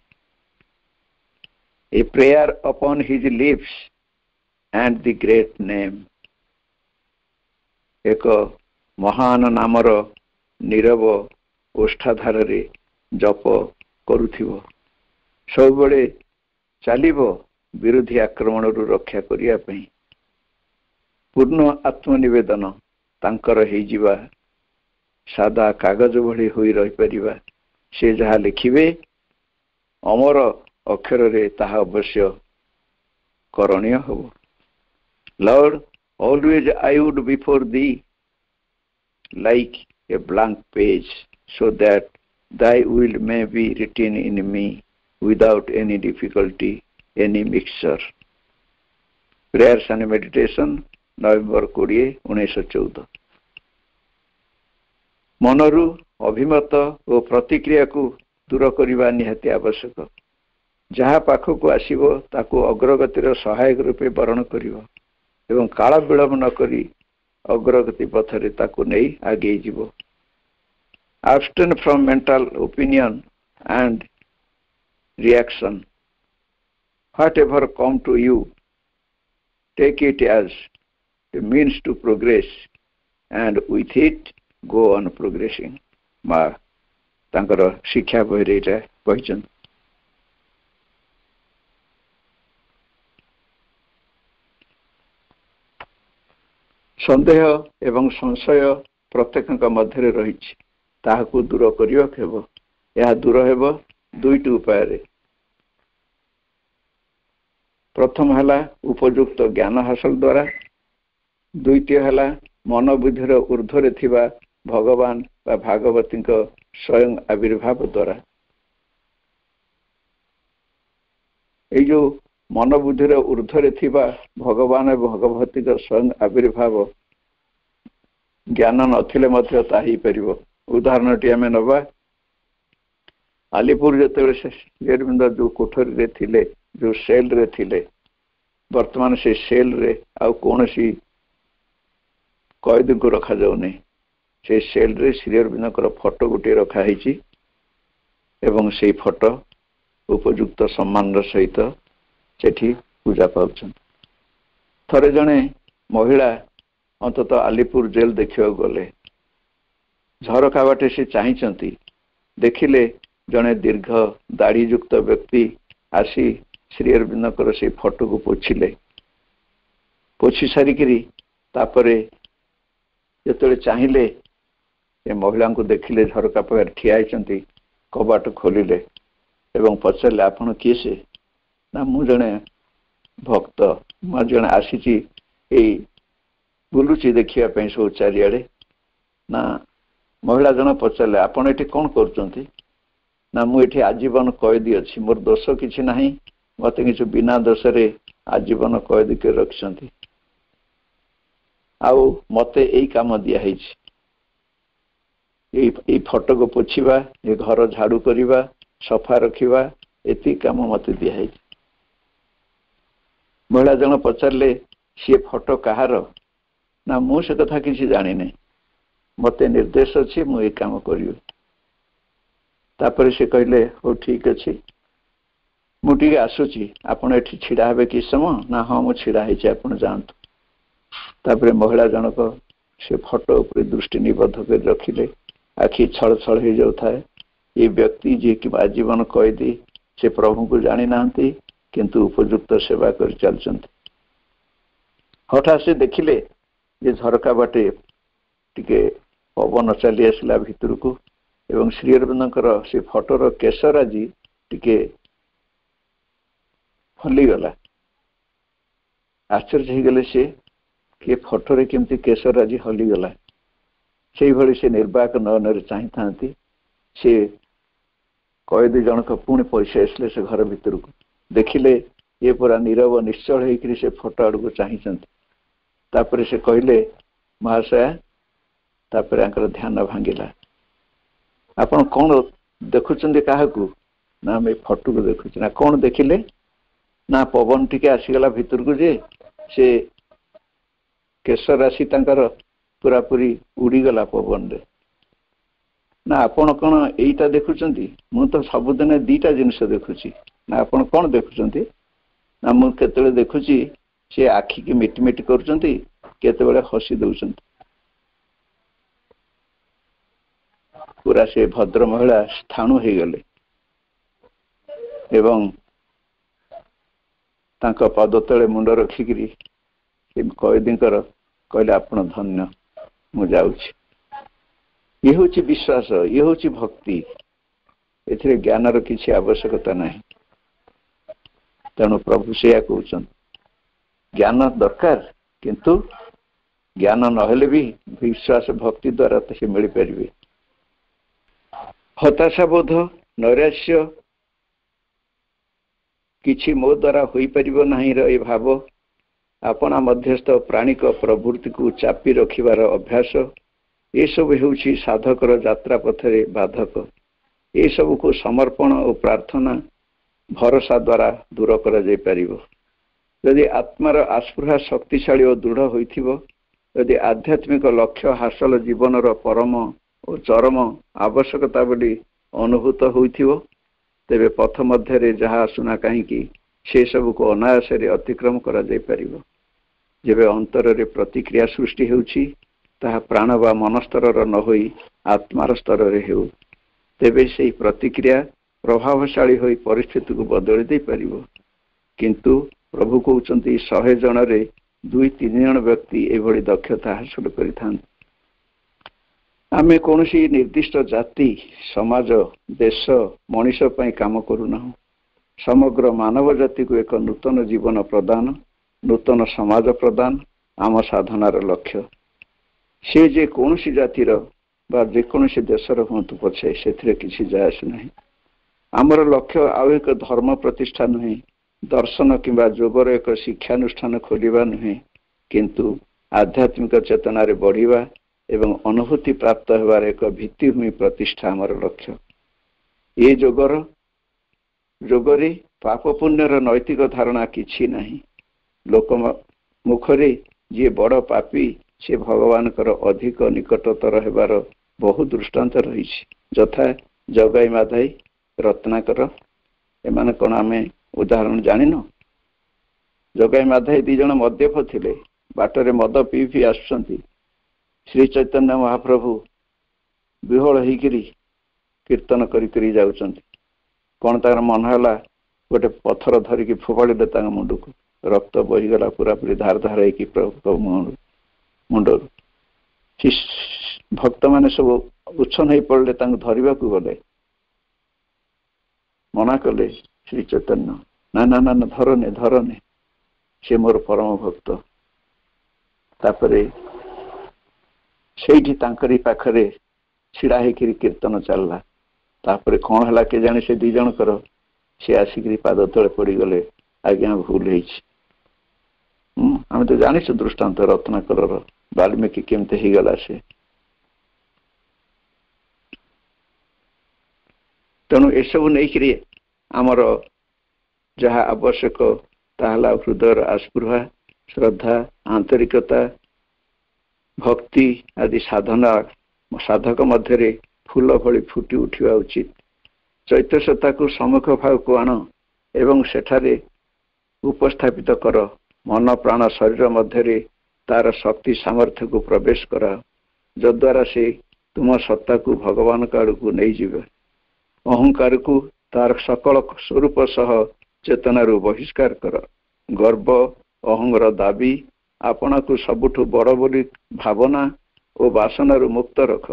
A prayer upon his lips and the great name, ଏକ ମହାନ ନାମର ନୀରବ ଓଷ୍ଠାଧାରରେ ଜପ କରୁଥିବ, ସବୁବେଳେ ଚାଲିବ ବିରୋଧୀ ଆକ୍ରମଣରୁ ରକ୍ଷା କରିବା ପାଇଁ। ପୂର୍ଣ୍ଣ ଆତ୍ମନିବେଦନ ତାଙ୍କର ହେଇଯିବା, ସାଦା କାଗଜ ଭଳି ହୋଇ ରହିପାରିବା। ସେ ଯାହା ଲେଖିବେ ଅମର ଅକ୍ଷରରେ ତାହା ଅବଶ୍ୟ କରଣୀୟ ହେବ। Lord, always I would before thee like a blank page, so that thy will may be written in me without any difficulty, any mixture। Prayers and Meditation, November 20, 1914। ମନରୁ ଅଭିମତ ଓ ପ୍ରତିକ୍ରିୟାକୁ ଦୂର କରିବା ନିହାତି ଆବଶ୍ୟକ। ଯାହା ପାଖକୁ ଆସିବ ତାକୁ ଅଗ୍ରଗତିର ସହାୟକ ରୂପେ ବରଣ କରିବ ଏବଂ କାଳ ବିଳମ୍ବ ନ କରି ଅଗ୍ରଗତି ପଥରେ ତାକୁ ନେଇ ଆଗେଇ ଯିବ। Abstain from mental opinion and reaction. Whatever come to you, take it as a means to progress, and with it go on progressing। ମା ତାଙ୍କର ଶିକ୍ଷା ବହିରେ ଏଇଟା କହିଛନ୍ତି। ସନ୍ଦେହ ଏବଂ ସଂଶୟ ପ୍ରତ୍ୟେକଙ୍କ ମଧ୍ୟରେ ରହିଛି, ତାହାକୁ ଦୂର କରିବାକୁ ହେବ। ଏହା ଦୂର ହେବ ଦୁଇଟି ଉପାୟରେ। ପ୍ରଥମ ହେଲା ଉପଯୁକ୍ତ ଜ୍ଞାନ ହାସଲ ଦ୍ୱାରା, ଦ୍ୱିତୀୟ ହେଲା ମନ ବୁଦ୍ଧିର ଊର୍ଦ୍ଧ୍ୱରେ ଥିବା ଭଗବାନ ବା ଭାଗବତୀଙ୍କ ସ୍ୱୟଂ ଆବିର୍ଭାବ ଦ୍ୱାରା। ଏଇ ଯୋଉ ମନ ବୁଦ୍ଧିର ଊର୍ଦ୍ଧ୍ୱରେ ଥିବା ଭଗବାନ ଏବଂ ଭଗବତୀଙ୍କ ସ୍ୱୟଂ ଆବିର୍ଭାବ ଜ୍ଞାନ ନଥିଲେ ମଧ୍ୟ ତାହା ହେଇପାରିବ। ଉଦାହରଣଟି ଆମେ ନେବା। ଆଲିପୁର ଯେତେବେଳେ ଶ୍ରୀ ଅରବିନ୍ଦ ଯୋଉ କୋଠରୀରେ ଥିଲେ, ଯୋଉ ସେଲରେ ଥିଲେ, ବର୍ତ୍ତମାନ ସେ ସେଲରେ ଆଉ କୌଣସି କଏଦୀଙ୍କୁ ରଖାଯାଉନି। ସେ ସେଲରେ ଶ୍ରୀ ଅରବିନ୍ଦଙ୍କର ଫଟୋ ଗୋଟିଏ ରଖାହେଇଛି ଏବଂ ସେଇ ଫଟୋ ଉପଯୁକ୍ତ ସମ୍ମାନର ସହିତ ସେଠି ପୂଜା ପାଉଛନ୍ତି। ଥରେ ଜଣେ ମହିଳା ଅନ୍ତତଃ ଆଲିପୁର ଜେଲ ଦେଖିବାକୁ ଗଲେ। ଝରକା ବାଟେ ସେ ଚାହିଁଛନ୍ତି, ଦେଖିଲେ ଜଣେ ଦୀର୍ଘ ଦାଢ଼ିଯୁକ୍ତ ବ୍ୟକ୍ତି ଆସି ଶ୍ରୀ ଅରବିନ୍ଦଙ୍କର ସେଇ ଫଟୋକୁ ପୋଛିଲେ। ପୋଛି ସାରିକିରି ତାପରେ ଯେତେବେଳେ ଚାହିଁଲେ, ଏ ମହିଳାଙ୍କୁ ଦେଖିଲେ ଝରକା ପାଖରେ ଠିଆ ହେଇଛନ୍ତି, କବାଟ ଖୋଲିଲେ ଏବଂ ପଚାରିଲେ, ଆପଣ କିଏ? ସେ ନା, ମୁଁ ଜଣେ ଭକ୍ତ, ମୁଁ ଜଣେ ଆସିଛି, ଏଇ ବୁଲୁଛି ଦେଖିବା ପାଇଁ ସବୁ ଚାରିଆଡେ। ନା, ମହିଳା ଜଣ ପଚାରିଲେ, ଆପଣ ଏଠି କଣ କରୁଛନ୍ତି? ନା, ମୁଁ ଏଠି ଆଜୀବନ କଏଦୀ ଅଛି, ମୋର ଦୋଷ କିଛି ନାହିଁ, ମତେ କିଛି ବିନା ଦୋଷରେ ଆଜୀବନ କଏଦୀ କରି ରଖିଛନ୍ତି, ଆଉ ମତେ ଏଇ କାମ ଦିଆହେଇଛି, ଏଇ ଫଟୋକୁ ପୋଛିବା, ଏ ଘର ଝାଡୁ କରିବା, ସଫା ରଖିବା, ଏତିକି କାମ ମତେ ଦିଆହେଇଛି। ମହିଳା ଜଣ ପଚାରିଲେ, ସିଏ ଫଟୋ କାହାର? ନା, ମୁଁ ସେ କଥା କିଛି ଜାଣିନି, ମତେ ନିର୍ଦ୍ଦେଶ ଅଛି, ମୁଁ ଏଇ କାମ କରିବି। ତାପରେ ସେ କହିଲେ, ହଉ ଠିକ ଅଛି, ମୁଁ ଟିକେ ଆସୁଛି, ଆପଣ ଏଠି ଛିଡା ହେବେ କି ସମୟ? ନା, ହଁ ମୁଁ ଛିଡା ହେଇଛି, ଆପଣ ଯାଆନ୍ତୁ। ତାପରେ ମହିଳା ଜଣକ ସେ ଫଟୋ ଉପରେ ଦୃଷ୍ଟି ନିବଦ୍ଧ କରି ରଖିଲେ। ଆଖି ଛଳ ଛଳ ହେଇଯାଉଥାଏ। ଏ ବ୍ୟକ୍ତି ଯିଏକି ଆଜୀବନ କଏଦୀ, ସେ ପ୍ରଭୁଙ୍କୁ ଜାଣିନାହାନ୍ତି, କିନ୍ତୁ ଉପଯୁକ୍ତ ସେବା କରି ଚାଲିଛନ୍ତି। ହଠାତ୍ ସେ ଦେଖିଲେ ଯେ ଝରକା ବାଟେ ଟିକେ ପବନ ଚାଲି ଆସିଲା ଭିତରକୁ ଏବଂ ଶ୍ରୀ ଅରବିନ୍ଦଙ୍କର ସେ ଫଟୋର କେଶରାଜି ଟିକେ ହଲିଗଲା। ଆଶ୍ଚର୍ଯ୍ୟ ହେଇଗଲେ ସେ, କିଏ ଫଟୋରେ କେମିତି କେଶରାଜି ହଲିଗଲା? ସେଇଭଳି ସେ ନିର୍ବାକ ନୟନରେ ଚାହିଁଥାନ୍ତି। ସେ କଏଦୀ ଜଣକ ପୁଣି ପଇସା ଆସିଲେ ସେ ଘର ଭିତରକୁ, ଦେଖିଲେ ଇଏ ପୁରା ନୀରବ ନିଶ୍ଚଳ ହେଇକରି ସେ ଫଟୋ ଆଡକୁ ଚାହିଁଛନ୍ତି। ତାପରେ ସେ କହିଲେ, ମହାଶୟା, ତାପରେ ତାଙ୍କର ଧ୍ୟାନ ଭାଙ୍ଗିଲା। ଆପଣ କଣ ଦେଖୁଛନ୍ତି କାହାକୁ? ନା, ଆମେ ଫଟୋକୁ ଦେଖୁଛୁ। ନା, କଣ ଦେଖିଲେ? ନା, ପବନ ଟିକେ ଆସିଗଲା ଭିତରକୁ ଯେ ସେ କେଶ ରାଶି ତାଙ୍କର ପୁରାପୁରି ଉଡିଗଲା ପବନରେ। ନା, ଆପଣ କଣ ଏଇଟା ଦେଖୁଛନ୍ତି? ମୁଁ ତ ସବୁଦିନ ଦିଟା ଜିନିଷ ଦେଖୁଛି। ନା, ଆପଣ କଣ ଦେଖୁଛନ୍ତି? ନା, ମୁଁ କେତେବେଳେ ଦେଖୁଛି ସେ ଆଖିକି ମିଟିମିଟି କରୁଛନ୍ତି, କେତେବେଳେ ହସି ଦଉଛନ୍ତି। ପୁରା ସେ ଭଦ୍ର ମହିଳା ସ୍ଥାଣୁ ହେଇଗଲେ ଏବଂ ତାଙ୍କ ପାଦ ତଳେ ମୁଣ୍ଡ ରଖିକିରି କଏଦୀଙ୍କର କହିଲେ, ଆପଣ ଧନ୍ୟ, ମୁଁ ଯାଉଛି। ଇଏ ହଉଛି ବିଶ୍ୱାସ, ଇଏ ହଉଛି ଭକ୍ତି। ଏଥିରେ ଜ୍ଞାନର କିଛି ଆବଶ୍ୟକତା ନାହିଁ। ତେଣୁ ପ୍ରଭୁ ସେଇଆ କହୁଛନ୍ତି, ଜ୍ଞାନ ଦରକାର, କିନ୍ତୁ ଜ୍ଞାନ ନହେଲେ ବି ବିଶ୍ୱାସ ଭକ୍ତି ଦ୍ୱାରା ସେ ମିଳିପାରିବେ। ହତାଶା ବୋଧ, ନୈରାଶ୍ୟ, କିଛି ମୋ ଦ୍ୱାରା ହୋଇପାରିବ ନାହିଁର ଏ ଭାବ, ଆପଣା ମଧ୍ୟସ୍ଥ ପ୍ରାଣିକ ପ୍ରବୃତ୍ତିକୁ ଚାପି ରଖିବାର ଅଭ୍ୟାସ, ଏସବୁ ହେଉଛି ସାଧକର ଯାତ୍ରା ପଥରେ ବାଧକ। ଏସବୁକୁ ସମର୍ପଣ ଓ ପ୍ରାର୍ଥନା ଭରସା ଦ୍ୱାରା ଦୂର କରାଯାଇପାରିବ। ଯଦି ଆତ୍ମାର ଆସ୍ପୃହା ଶକ୍ତିଶାଳୀ ଓ ଦୃଢ଼ ହୋଇଥିବ, ଯଦି ଆଧ୍ୟାତ୍ମିକ ଲକ୍ଷ୍ୟ ହାସଲ ଜୀବନର ପରମ ଓ ଚରମ ଆବଶ୍ୟକତା ବୋଲି ଅନୁଭୂତ ହୋଇଥିବ, ତେବେ ପଥ ମଧ୍ୟରେ ଯାହା ଆସୁନା କାହିଁକି ସେସବୁକୁ ଅନାୟାସରେ ଅତିକ୍ରମ କରାଯାଇପାରିବ। ଯେବେ ଅନ୍ତରରେ ପ୍ରତିକ୍ରିୟା ସୃଷ୍ଟି ହେଉଛି, ତାହା ପ୍ରାଣ ବା ମନ ସ୍ତରର ନ ହୋଇ ଆତ୍ମାର ସ୍ତରରେ ହେଉ, ତେବେ ସେହି ପ୍ରତିକ୍ରିୟା ପ୍ରଭାବଶାଳୀ ହୋଇ ପରିସ୍ଥିତିକୁ ବଦଳି ଦେଇପାରିବ। କିନ୍ତୁ ପ୍ରଭୁ କହୁଛନ୍ତି, 100 ଜଣରେ 2-3 ଜଣ ବ୍ୟକ୍ତି ଏଭଳି ଦକ୍ଷତା ହାସଲ କରିଥାନ୍ତି। ଆମେ କୌଣସି ନିର୍ଦ୍ଦିଷ୍ଟ ଜାତି, ସମାଜ, ଦେଶ, ମଣିଷ ପାଇଁ କାମ କରୁନାହୁଁ। ସମଗ୍ର ମାନବ ଜାତିକୁ ଏକ ନୂତନ ଜୀବନ ପ୍ରଦାନ, ନୂତନ ସମାଜ ପ୍ରଦାନ ଆମ ସାଧନାର ଲକ୍ଷ୍ୟ। ସେ ଯେ କୌଣସି ଜାତିର ବା ଯେକୌଣସି ଦେଶର ହୁଅନ୍ତୁ ପଛେ, ସେଥିରେ କିଛି ଯାଏ ଆସେ ନାହିଁ। ଆମର ଲକ୍ଷ୍ୟ ଆଉ ଏକ ଧର୍ମ ପ୍ରତିଷ୍ଠା ନୁହେଁ, ଦର୍ଶନ କିମ୍ବା ଯୋଗର ଏକ ଶିକ୍ଷାନୁଷ୍ଠାନ ଖୋଲିବା ନୁହେଁ, କିନ୍ତୁ ଆଧ୍ୟାତ୍ମିକ ଚେତନାରେ ବଢ଼ିବା ଏବଂ ଅନୁଭୂତି ପ୍ରାପ୍ତ ହେବାର ଏକ ଭିତ୍ତିଭୂମି ପ୍ରତିଷ୍ଠା ଆମର ଲକ୍ଷ୍ୟ। ଏ ଯୋଗରେ ପାପ ପୁଣ୍ୟର ନୈତିକ ଧାରଣା କିଛି ନାହିଁ। ଲୋକ ମୁଖରେ ଯିଏ ବଡ଼ ପାପୀ ସେ ଭଗବାନଙ୍କର ଅଧିକ ନିକଟତର ହେବାର ବହୁ ଦୃଷ୍ଟାନ୍ତ ରହିଛି, ଯଥା ଜଗାଇ ମାଧାଇ, ରତ୍ନାକର। ଏମାନେ କ'ଣ ଆମେ ଉଦାହରଣ ଜାଣିନୁ? ଜଗାଇ ମାଧାଇ 2 ଜଣ ମଦ୍ୟପ ଥିଲେ, ବାଟରେ ମଦ ପିଇ ପିଇ ଆସୁଛନ୍ତି। ଶ୍ରୀ ଚୈତନ୍ୟ ମହାପ୍ରଭୁ ବିହଳ ହେଇକିରି କୀର୍ତ୍ତନ କରି ଯାଉଛନ୍ତି। କ'ଣ ତାଙ୍କର ମନ ହେଲା, ଗୋଟେ ପଥର ଧରିକି ଫୋପାଡ଼ିଲେ ତାଙ୍କ ମୁଣ୍ଡକୁ। ରକ୍ତ ବହିଗଲା ପୁରାପୁରି ଧାର ଧାର ହେଇକି ମୁଣ୍ଡରୁ। ଭକ୍ତମାନେ ସବୁ ଉଚ୍ଛନ୍ନ ହେଇ ପଡ଼ିଲେ, ତାଙ୍କୁ ଧରିବାକୁ ଗଲେ, ମନା କଲେ ଶ୍ରୀ ଚୈତନ୍ୟ, ନା ନା ନା ନା, ଧରନେ, ସେ ମୋର ପରମ ଭକ୍ତ। ତାପରେ ସେଇଠି ତାଙ୍କରି ପାଖରେ ଛିଡ଼ା ହେଇକିରି କୀର୍ତ୍ତନ ଚାଲିଲା। ତାପରେ କ'ଣ ହେଲା କେଜାଣି ସେ 2 ଜଣଙ୍କର, ସେ ଆସିକିରି ପାଦ ତଳେ ପଡ଼ିଗଲେ, ଆଜ୍ଞା ଭୁଲ ହେଇଛି। ଆମେ ତ ଜାଣିଛୁ ଦୃଷ୍ଟାନ୍ତ ରତ୍ନାକରର, ବାଲ୍ମୀକି କେମିତି ହେଇଗଲା ସେ। ତେଣୁ ଏସବୁ ନେଇକିରି ଆମର ଯାହା ଆବଶ୍ୟକ ତାହା ହେଲା ହୃଦୟର ଆସ୍ପୃହା, ଶ୍ରଦ୍ଧା, ଆନ୍ତରିକତା, ଭକ୍ତି ଆଦି ସାଧକ ମଧ୍ୟରେ ଫୁଲ ଭଳି ଫୁଟି ଉଠିବା ଉଚିତ। ଚୈତନ୍ୟତାକୁ ସମ୍ମୁଖ ଭାଗକୁ ଆଣ ଏବଂ ସେଠାରେ ଉପସ୍ଥାପିତ କର। ମନ, ପ୍ରାଣ, ଶରୀର ମଧ୍ୟରେ ତାର ଶକ୍ତି ସାମର୍ଥ୍ୟକୁ ପ୍ରବେଶ କରାଅ, ଯଦ୍ୱାରା ସେ ତୁମ ସତ୍ତାକୁ ଭଗବାନଙ୍କ ଆଡ଼କୁ ନେଇଯିବେ। ଅହଙ୍କାରକୁ ତାର ସକଳ ସ୍ୱରୂପ ସହ ଚେତନାରୁ ବହିଷ୍କାର କର। ଗର୍ବ, ଅହଂର ଦାବି, ଆପଣାକୁ ସବୁଠୁ ବଡ଼ ବୋଲି ଭାବନା ଓ ବାସନାରୁ ମୁକ୍ତ ରଖ।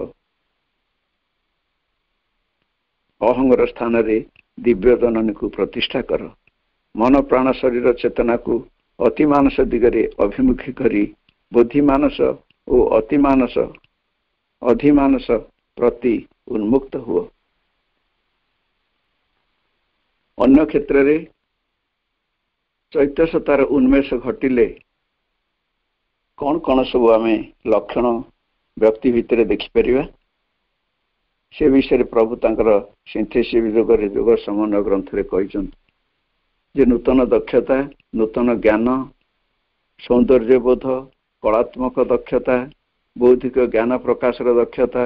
ଅହଂର ସ୍ଥାନରେ ଦିବ୍ୟ ଜନନୀକୁ ପ୍ରତିଷ୍ଠା କର। ମନ, ପ୍ରାଣ, ଶରୀର, ଚେତନାକୁ ଅତିମାନସ ଦିଗରେ ଅଭିମୁଖୀ କରି ବୁଦ୍ଧିମାନସ ଓ ଅଧିମାନସ ପ୍ରତି ଉନ୍ମୁକ୍ତ ହୁଅ। ଅନ୍ୟ କ୍ଷେତ୍ରରେ ଚୈତନ୍ୟତାର ଉନ୍ମେଷ ଘଟିଲେ କ'ଣ କ'ଣ ସବୁ ଆମେ ଲକ୍ଷଣ ବ୍ୟକ୍ତି ଭିତରେ ଦେଖିପାରିବା? ସେ ବିଷୟରେ ପ୍ରଭୁ ତାଙ୍କର ସିନ୍ଥେସିସ୍ ଯୋଗରେ ଯୋଗ ସମନ୍ୱୟ ଗ୍ରନ୍ଥରେ କହିଛନ୍ତି ଯେ ନୂତନ ଦକ୍ଷତା, ନୂତନ ଜ୍ଞାନ, ସୌନ୍ଦର୍ଯ୍ୟବୋଧ, କଳାତ୍ମକ ଦକ୍ଷତା, ବୌଦ୍ଧିକ ଜ୍ଞାନ ପ୍ରକାଶର ଦକ୍ଷତା,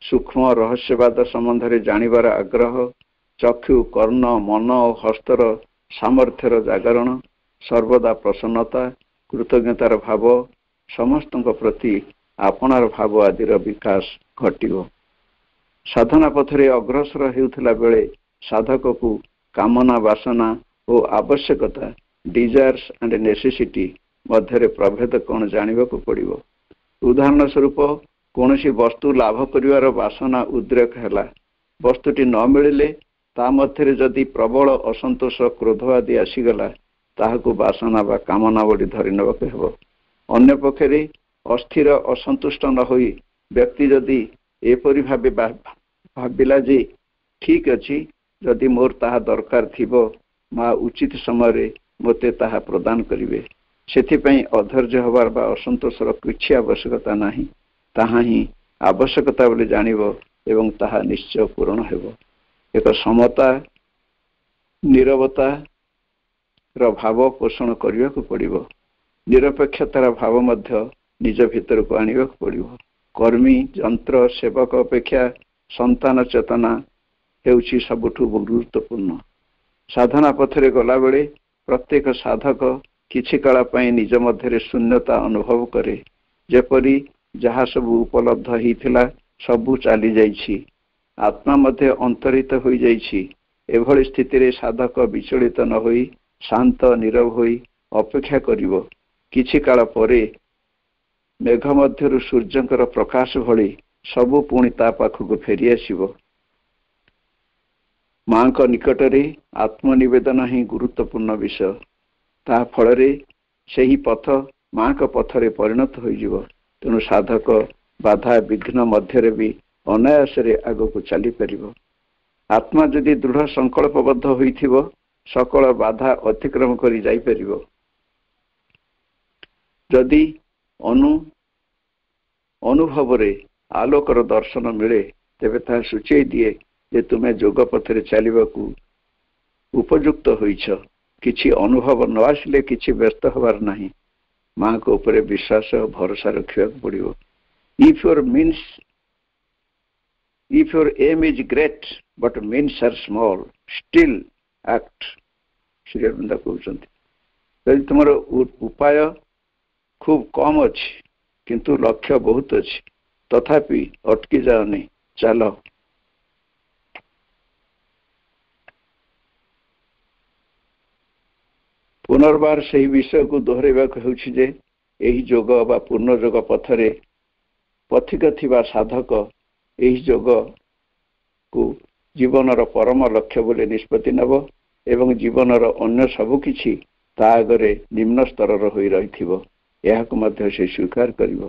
ସୂକ୍ଷ୍ମ ରହସ୍ୟବାଦ ସମ୍ବନ୍ଧରେ ଜାଣିବାର ଆଗ୍ରହ, ଚକ୍ଷୁ, କର୍ଣ୍ଣ, ମନ ଓ ହସ୍ତର ସାମର୍ଥ୍ୟର ଜାଗରଣ, ସର୍ବଦା ପ୍ରସନ୍ନତା, କୃତଜ୍ଞତାର ଭାବ, ସମସ୍ତଙ୍କ ପ୍ରତି ଆପଣାର ଭାବ ଆଦିର ବିକାଶ ଘଟିବ। ସାଧନା ପଥରେ ଅଗ୍ରସର ହେଉଥିଲା ବେଳେ ସାଧକକୁ କାମନା, ବାସନା ଓ ଆବଶ୍ୟକତା, ଡିଜାୟାର୍ସ ଆଣ୍ଡ ନେସେସିଟି ମଧ୍ୟରେ ପ୍ରଭେଦ କ'ଣ ଜାଣିବାକୁ ପଡ଼ିବ। ଉଦାହରଣ ସ୍ୱରୂପ, କୌଣସି ବସ୍ତୁ ଲାଭ କରିବାର ବାସନା ଉଦ୍ରେକ ହେଲା। ବସ୍ତୁଟି ନ ମିଳିଲେ ତା ମଧ୍ୟରେ ଯଦି ପ୍ରବଳ ଅସନ୍ତୋଷ, କ୍ରୋଧ ଆଦି ଆସିଗଲା, ତାହାକୁ ବାସନା ବା କାମନା ବୋଲି ଧରି ନେବାକୁ ହେବ। ଅନ୍ୟପକ୍ଷରେ ଅସ୍ଥିର, ଅସନ୍ତୁଷ୍ଟ ନ ହୋଇ ବ୍ୟକ୍ତି ଯଦି ଏପରି ଭାବେ ଭାବିଲା ଯେ ଠିକ ଅଛି, ଯଦି ମୋର ତାହା ଦରକାର ଥିବ, ମା ଉଚିତ ସମୟରେ ମୋତେ ତାହା ପ୍ରଦାନ କରିବେ, ସେଥିପାଇଁ ଅଧୈର୍ଯ୍ୟ ହେବାର ବା ଅସନ୍ତୋଷର କିଛି ଆବଶ୍ୟକତା ନାହିଁ। ତାହା ହିଁ ଆବଶ୍ୟକତା ବୋଲି ଜାଣିବ ଏବଂ ତାହା ନିଶ୍ଚୟ ପୂରଣ ହେବ। ଏକ ସମତା, ନିରବତାର ଭାବ ପୋଷଣ କରିବାକୁ ପଡ଼ିବ। ନିରପେକ୍ଷତାର ଭାବ ମଧ୍ୟ ନିଜ ଭିତରକୁ ଆଣିବାକୁ ପଡ଼ିବ। କର୍ମୀ, ଯନ୍ତ୍ର, ସେବକ ଅପେକ୍ଷା ସନ୍ତାନ ଚେତନା ହେଉଛି ସବୁଠୁ ଗୁରୁତ୍ୱପୂର୍ଣ୍ଣ। ସାଧନା ପଥରେ ଗଲାବେଳେ ପ୍ରତ୍ୟେକ ସାଧକ କିଛି କାଳ ପାଇଁ ନିଜ ମଧ୍ୟରେ ଶୂନ୍ୟତା ଅନୁଭବ କରେ, ଯେପରି ଯାହା ସବୁ ଉପଲବ୍ଧ ହେଇଥିଲା ସବୁ ଚାଲିଯାଇଛି, ଆତ୍ମା ମଧ୍ୟ ଅନ୍ତରିତ ହୋଇଯାଇଛି। ଏଭଳି ସ୍ଥିତିରେ ସାଧକ ବିଚଳିତ ନ ହୋଇ ଶାନ୍ତ, ନୀରବ ହୋଇ ଅପେକ୍ଷା କରିବ। କିଛି କାଳ ପରେ ମେଘ ମଧ୍ୟରୁ ସୂର୍ଯ୍ୟଙ୍କର ପ୍ରକାଶ ଭଳି ସବୁ ପୁଣି ତା ପାଖକୁ ଫେରିଆସିବ। ମାଙ୍କ ନିକଟରେ ଆତ୍ମନିବେଦନ ହିଁ ଗୁରୁତ୍ୱପୂର୍ଣ୍ଣ ବିଷୟ। ତାହା ଫଳରେ ସେହି ପଥ ମାଙ୍କ ପଥରେ ପରିଣତ ହୋଇଯିବ। ତେଣୁ ସାଧକ ବାଧା ବିଘ୍ନ ମଧ୍ୟରେ ବି ଅନାୟାସରେ ଆଗକୁ ଚାଲିପାରିବ। ଆତ୍ମା ଯଦି ଦୃଢ଼ ସଂକଳ୍ପବଦ୍ଧ ହୋଇଥିବ, ସକଳ ବାଧା ଅତିକ୍ରମ କରି ଯାଇପାରିବ। ଯଦି ଅନୁଭବରେ ଆଲୋକର ଦର୍ଶନ ମିଳେ ତେବେ ତାହା ସୂଚାଇ ଦିଏ ଯେ ତୁମେ ଯୋଗ ପଥରେ ଚାଲିବାକୁ ଉପଯୁକ୍ତ ହୋଇଛ। କିଛି ଅନୁଭବ ନ ଆସିଲେ କିଛି ବ୍ୟସ୍ତ ହେବାର ନାହିଁ। ମାଙ୍କ ଉପରେ ବିଶ୍ୱାସ ଓ ଭରସା ରଖିବାକୁ ପଡ଼ିବ। If your aim is great but means are small, still act. Shri Arvind କହୁଛନ୍ତି ଯଦି ତୁମର ଉପାୟ ଖୁବ କମ ଅଛି କିନ୍ତୁ ଲକ୍ଷ୍ୟ ବହୁତ ଅଛି ତଥାପି ଅଟକି ଯାଅନି, ଚାଲ। ପୁନର୍ବାର ସେହି ବିଷୟକୁ ଦୋହରାଇବାକୁ ହେଉଛି ଯେ ଏହି ଯୋଗ ବା ପୂର୍ଣ୍ଣ ଯୋଗ ପଥରେ ପଥିକ ଥିବା ସାଧକ ଏହି ଯୋଗକୁ ଜୀବନର ପରମ ଲକ୍ଷ୍ୟ ବୋଲି ନିଷ୍ପତ୍ତି ନେବ ଏବଂ ଜୀବନର ଅନ୍ୟ ସବୁ କିଛି ତା ଆଗରେ ନିମ୍ନ ସ୍ତରର ହୋଇ ରହିଥିବ, ଏହାକୁ ମଧ୍ୟ ସେ ସ୍ୱୀକାର କରିବ।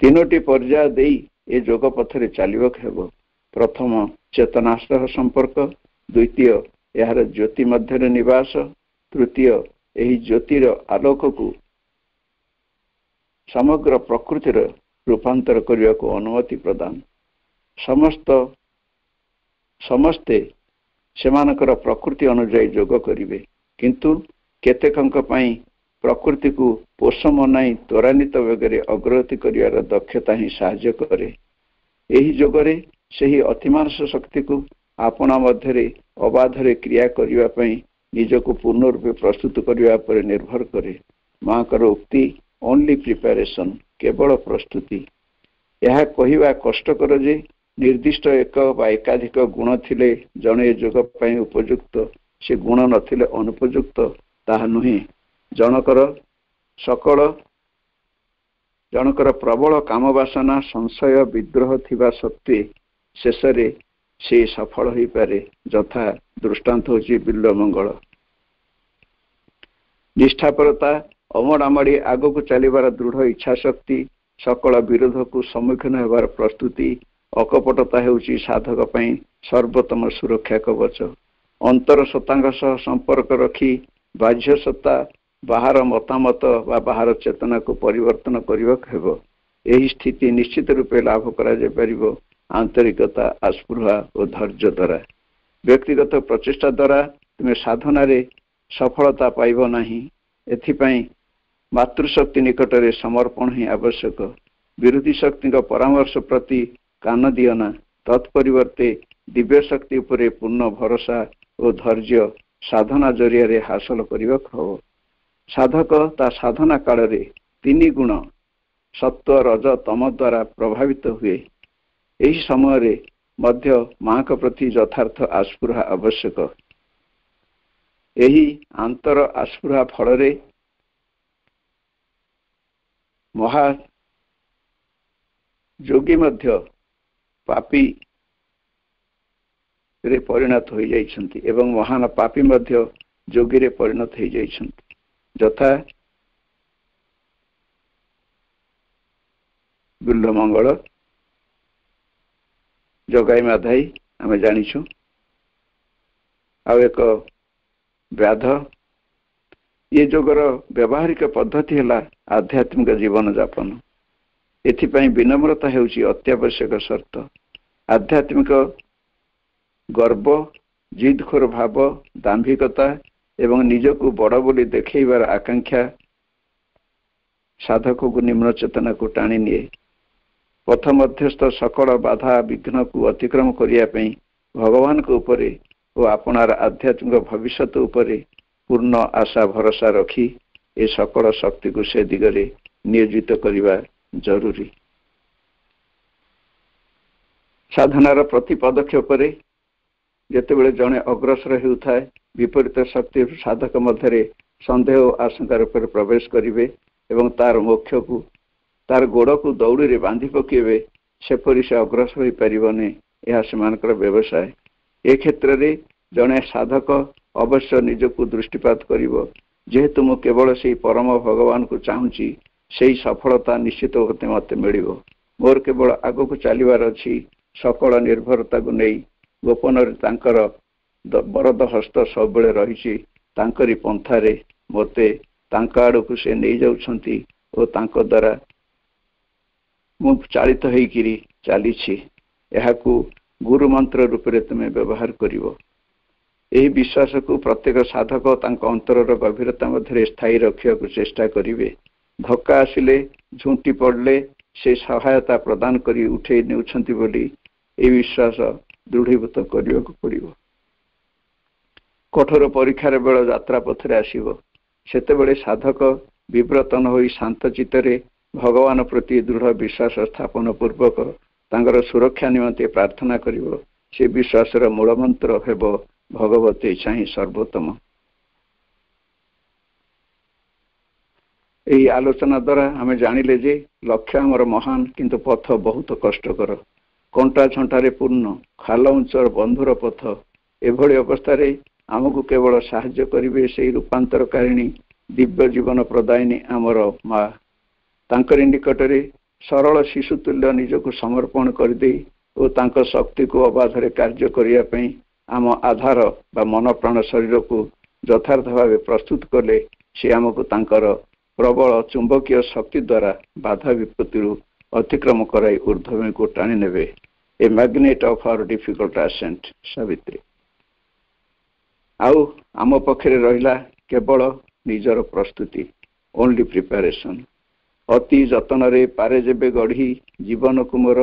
3ଟି ପର୍ଯ୍ୟାୟ ଦେଇ ଏ ଯୋଗ ପଥରେ ଚାଲିବାକୁ ହେବ। ପ୍ରଥମ ଚେତନା ସହ ସମ୍ପର୍କ, ଦ୍ୱିତୀୟ ଏହାର ଜ୍ୟୋତି ମଧ୍ୟରେ ନିବାସ, ତୃତୀୟ ଏହି ଜ୍ୟୋତିର ଆଲୋକକୁ ସମଗ୍ର ପ୍ରକୃତିର ରୂପାନ୍ତର କରିବାକୁ ଅନୁମତି ପ୍ରଦାନ। ସମସ୍ତେ ସେମାନଙ୍କର ପ୍ରକୃତି ଅନୁଯାୟୀ ଯୋଗ କରିବେ କିନ୍ତୁ କେତେକଙ୍କ ପାଇଁ ପ୍ରକୃତିକୁ ପୋଷ ମନାଇ ତ୍ୱରାନ୍ୱିତ ବେଗରେ ଅଗ୍ରଗତି କରିବାର ଦକ୍ଷତା ହିଁ ସାହାଯ୍ୟ କରେ। ଏହି ଯୋଗରେ ସେହି ଅତିମାନସ ଶକ୍ତିକୁ ଆପଣା ମଧ୍ୟରେ ଅବାଧରେ କ୍ରିୟା କରିବା ପାଇଁ ନିଜକୁ ପୂର୍ଣ୍ଣ ରୂପେ ପ୍ରସ୍ତୁତ କରିବା ଉପରେ ନିର୍ଭର କରେ। ମାଙ୍କର ଉକ୍ତି ଓନ୍ଲି ପ୍ରିପାରେସନ୍, କେବଳ ପ୍ରସ୍ତୁତି। ଏହା କହିବା କଷ୍ଟକର ଯେ ନିର୍ଦ୍ଦିଷ୍ଟ ଏକ ବା ଏକାଧିକ ଗୁଣ ଥିଲେ ଜଣେ ଯୋଗ ପାଇଁ ଉପଯୁକ୍ତ, ସେ ଗୁଣ ନଥିଲେ ଅନୁପଯୁକ୍ତ, ତାହା ନୁହେଁ। ଜଣଙ୍କର ପ୍ରବଳ କାମବାସନା, ସଂଶୟ, ବିଦ୍ରୋହ ଥିବା ସତ୍ତ୍ୱେ ଶେଷରେ ସେ ସଫଳ ହୋଇପାରେ। ଯଥା ଦୃଷ୍ଟାନ୍ତ ହେଉଛି ବିଲ୍ୱମଙ୍ଗଳ। ନିଷ୍ଠାପରତା, ଅମଡ଼ାମଡ଼ି ଆଗକୁ ଚାଲିବାର ଦୃଢ଼ ଇଚ୍ଛାଶକ୍ତି, ସକଳ ବିରୋଧକୁ ସମ୍ମୁଖୀନ ହେବାର ପ୍ରସ୍ତୁତି, ଅକପଟତା ହେଉଛି ସାଧକ ପାଇଁ ସର୍ବୋତ୍ତମ ସୁରକ୍ଷା କବଚ। ଅନ୍ତର ସତ୍ତାଙ୍କ ସହ ସମ୍ପର୍କ ରଖି ବାହ୍ୟ ସତ୍ତା, ବାହାର ମତାମତ ବା ବାହାର ଚେତନାକୁ ପରିବର୍ତ୍ତନ କରିବାକୁ ହେବ। ଏହି ସ୍ଥିତି ନିଶ୍ଚିତ ରୂପେ ଲାଭ କରାଯାଇପାରିବ ଆନ୍ତରିକତା, ଆସ୍ପୃହା ଓ ଧୈର୍ଯ୍ୟ ଦ୍ୱାରା। ବ୍ୟକ୍ତିଗତ ପ୍ରଚେଷ୍ଟା ଦ୍ୱାରା ତୁମେ ସାଧନାରେ ସଫଳତା ପାଇବ ନାହିଁ। ଏଥିପାଇଁ ମାତୃଶକ୍ତି ନିକଟରେ ସମର୍ପଣ ହିଁ ଆବଶ୍ୟକ। ବିରୋଧୀ ଶକ୍ତିଙ୍କ ପରାମର୍ଶ ପ୍ରତି କାନ ଦିଅ ନା, ତତ୍ପରିବର୍ତ୍ତେ ଦିବ୍ୟ ଶକ୍ତି ଉପରେ ପୂର୍ଣ୍ଣ ଭରସା ଓ ଧୈର୍ଯ୍ୟ ସାଧନା ଜରିଆରେ ହାସଲ କରିବାକୁ ହେବ। ସାଧକ ତା ସାଧନା କାଳରେ 3 ଗୁଣ ସତ୍ତ୍ୱ, ରଜ, ତମ ଦ୍ୱାରା ପ୍ରଭାବିତ ହୁଏ। ଏହି ସମୟରେ ମଧ୍ୟ ମାଙ୍କ ପ୍ରତି ଯଥାର୍ଥ ଆସ୍ପୃହା ଆବଶ୍ୟକ। ଏହି ଆନ୍ତର ଆସ୍ପୃହା ଫଳରେ ମହାଯୋଗୀ ମଧ୍ୟ ପାପୀରେ ପରିଣତ ହୋଇଯାଇଛନ୍ତି ଏବଂ ମହାନ ପାପୀ ମଧ୍ୟ ଯୋଗୀରେ ପରିଣତ ହୋଇଯାଇଛନ୍ତି। ଯଥା ବିଲ୍ୱମଙ୍ଗଳ, ଜଗାଇ ମାଧାଇ ଆମେ ଜାଣିଛୁ। ଆଉ ଏକ ବ୍ୟାଧ। ଏ ଯୋଗର ବ୍ୟବହାରିକ ପଦ୍ଧତି ହେଲା ଆଧ୍ୟାତ୍ମିକ ଜୀବନଯାପନ। ଏଥିପାଇଁ ବିନମ୍ରତା ହେଉଛି ଅତ୍ୟାବଶ୍ୟକ ସର୍ତ୍ତ। ଆଧ୍ୟାତ୍ମିକ ଗର୍ବ, ଜିଦଖୋର ଭାବ, ଦାମ୍ଭିକତା ଏବଂ ନିଜକୁ ବଡ଼ ବୋଲି ଦେଖାଇବାର ଆକାଂକ୍ଷା ସାଧକକୁ ନିମ୍ନ ଚେତନାକୁ ଟାଣି ନିଏ। ପଥ ମଧ୍ୟସ୍ଥ ସକଳ ବାଧା ବିଘ୍ନକୁ ଅତିକ୍ରମ କରିବା ପାଇଁ ଭଗବାନଙ୍କ ଉପରେ ଓ ଆପଣାର ଆଧ୍ୟାତ୍ମିକ ଭବିଷ୍ୟତ ଉପରେ ପୂର୍ଣ୍ଣ ଆଶା ଭରସା ରଖି ଏ ସକଳ ଶକ୍ତିକୁ ସେ ଦିଗରେ ନିୟୋଜିତ କରିବା ଜରୁରୀ। ସାଧନାର ପ୍ରତି ପଦକ୍ଷେପରେ ଯେତେବେଳେ ଜଣେ ଅଗ୍ରସର ହେଉଥାଏ, ବିପରୀତ ଶକ୍ତି ସାଧକ ମଧ୍ୟରେ ସନ୍ଦେହ ଓ ଆଶଙ୍କା ରୂପରେ ପ୍ରବେଶ କରିବେ ଏବଂ ତାର ମୋକ୍ଷକୁ, ତାର ଗୋଡ଼କୁ ଦଉଡ଼ିରେ ବାନ୍ଧି ପକାଇବେ। ସେପରି ସେ ଅଗ୍ରସର ହୋଇପାରିବନି। ଏହା ସେମାନଙ୍କର ବ୍ୟବସାୟ। ଏ କ୍ଷେତ୍ରରେ ଜଣେ ସାଧକ ଅବଶ୍ୟ ନିଜକୁ ଦୃଷ୍ଟିପାତ କରିବ। ଯେହେତୁ ମୁଁ କେବଳ ସେହି ପରମ ଭଗବାନଙ୍କୁ ଚାହୁଁଛି, ସେହି ସଫଳତା ନିଶ୍ଚିତ ଭାବେ ମୋତେ ମିଳିବ। ମୋର କେବଳ ଆଗକୁ ଚାଲିବାର ଅଛି। ସକଳ ନିର୍ଭରତାକୁ ନେଇ ଗୋପନରେ ତାଙ୍କର ବରଦ ହସ୍ତ ସବୁବେଳେ ରହିଛି। ତାଙ୍କରି ପନ୍ଥାରେ ମୋତେ ତାଙ୍କ ଆଡ଼କୁ ସେ ନେଇଯାଉଛନ୍ତି ଓ ତାଙ୍କ ଦ୍ୱାରା ମୁଁ ଚାଳିତ ହେଇକିରି ଚାଲିଛି, ଏହାକୁ ଗୁରୁ ମନ୍ତ୍ର ରୂପରେ ତୁମେ ବ୍ୟବହାର କରିବ। ଏହି ବିଶ୍ୱାସକୁ ପ୍ରତ୍ୟେକ ସାଧକ ତାଙ୍କ ଅନ୍ତରର ଗଭୀରତା ମଧ୍ୟରେ ସ୍ଥାୟୀ ରଖିବାକୁ ଚେଷ୍ଟା କରିବେ। ଧକ୍କା ଆସିଲେ, ଝୁଣ୍ଟି ପଡ଼ିଲେ ସେ ସହାୟତା ପ୍ରଦାନ କରି ଉଠେଇ ନେଉଛନ୍ତି ବୋଲି ଏହି ବିଶ୍ୱାସ ଦୃଢ଼ୀଭୂତ କରିବାକୁ ପଡ଼ିବ। କଠୋର ପରୀକ୍ଷାର ବେଳ ଯାତ୍ରା ପଥରେ ଆସିବ, ସେତେବେଳେ ସାଧକ ବିବ୍ରତ ନ ହୋଇ ଶାନ୍ତ ଚିତ୍ତରେ ଭଗବାନ ପ୍ରତି ଦୃଢ଼ ବିଶ୍ୱାସ ସ୍ଥାପନ ପୂର୍ବକ ତାଙ୍କର ସୁରକ୍ଷା ନିମନ୍ତେ ପ୍ରାର୍ଥନା କରିବ। ସେ ବିଶ୍ୱାସର ମୂଳମନ୍ତ୍ର ହେବ ଭଗବତେ ଚାହିଁ ସର୍ବୋତ୍ତମ। ଏହି ଆଲୋଚନା ଦ୍ୱାରା ଆମେ ଜାଣିଲେ ଯେ ଲକ୍ଷ୍ୟ ଆମର ମହାନ, କିନ୍ତୁ ପଥ ବହୁତ କଷ୍ଟକର, କଣ୍ଟା ଝଣ୍ଟାରେ ପୂର୍ଣ୍ଣ, ଖାଲ ଉଞ୍ଚ ବନ୍ଧୁର ପଥ। ଏଭଳି ଅବସ୍ଥାରେ ଆମକୁ କେବଳ ସାହାଯ୍ୟ କରିବେ ସେହି ରୂପାନ୍ତରକାରିଣୀ ଦିବ୍ୟ ଜୀବନ ପ୍ରଦାୟିନୀ ଆମର ମା। ତାଙ୍କରି ନିକଟରେ ସରଳ ଶିଶୁ ତୁଲ୍ୟ ନିଜକୁ ସମର୍ପଣ କରିଦେଇ ଓ ତାଙ୍କ ଶକ୍ତିକୁ ଅବାଧରେ କାର୍ଯ୍ୟ କରିବା ପାଇଁ ଆମ ଆଧାର ବା ମନ ପ୍ରାଣ ଶରୀରକୁ ଯଥାର୍ଥ ଭାବେ ପ୍ରସ୍ତୁତ କଲେ ସେ ଆମକୁ ତାଙ୍କର ପ୍ରବଳ ଚୁମ୍ବକୀୟ ଶକ୍ତି ଦ୍ୱାରା ବାଧା ବିପତ୍ତିରୁ ଅତିକ୍ରମ କରାଇ ଊର୍ଦ୍ଧ୍ୱମୁଖକୁ ଟାଣି ନେବେ। A magnet of our difficult ascent Savitri. ଆଉ ଆମ ପକ୍ଷରେ ରହିଲା କେବଳ ନିଜର ପ୍ରସ୍ତୁତି, ଓନ୍ଲି ପ୍ରିପାରେସନ୍। ଅତି ଯତ୍ନରେ ପାରେ ଯେବେ ଗଢ଼ି ଜୀବନକୁ ମୋର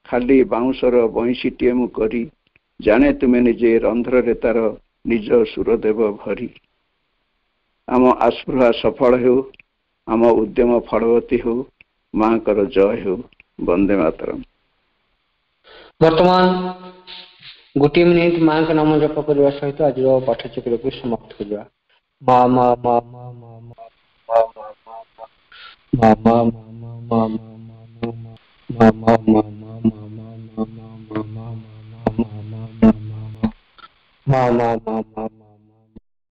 ଖାଲି ବାଉଁଶର ବଇଁଶିଟିଏ ମୁଁ କରି, ଜାଣେ ତୁମେ ନିଜେ ରନ୍ଧ୍ରରେ ତାର ନିଜ ସୁରଦେବ ଭରି। ଆମ ଆସ୍ପୃହା ସଫଳ ହେଉ, ଆମ ଉଦ୍ୟମ ଫଳବତୀ ହେଉ, ମାଙ୍କର ଜୟ ହେଉ। ବନ୍ଦେ ମାତରମ୍। ବର୍ତ୍ତମାନ ଗୋଟିଏ ମିନିଟ୍ ମାଙ୍କ ନାମ ଜପ କରିବା ସହିତ ଆଜିର ପାଠଚକ୍ରକୁ ସମାପ୍ତ କରିବା। ମା ମା ମା ମା ମା ମା ମା ମା ମା ମା ମା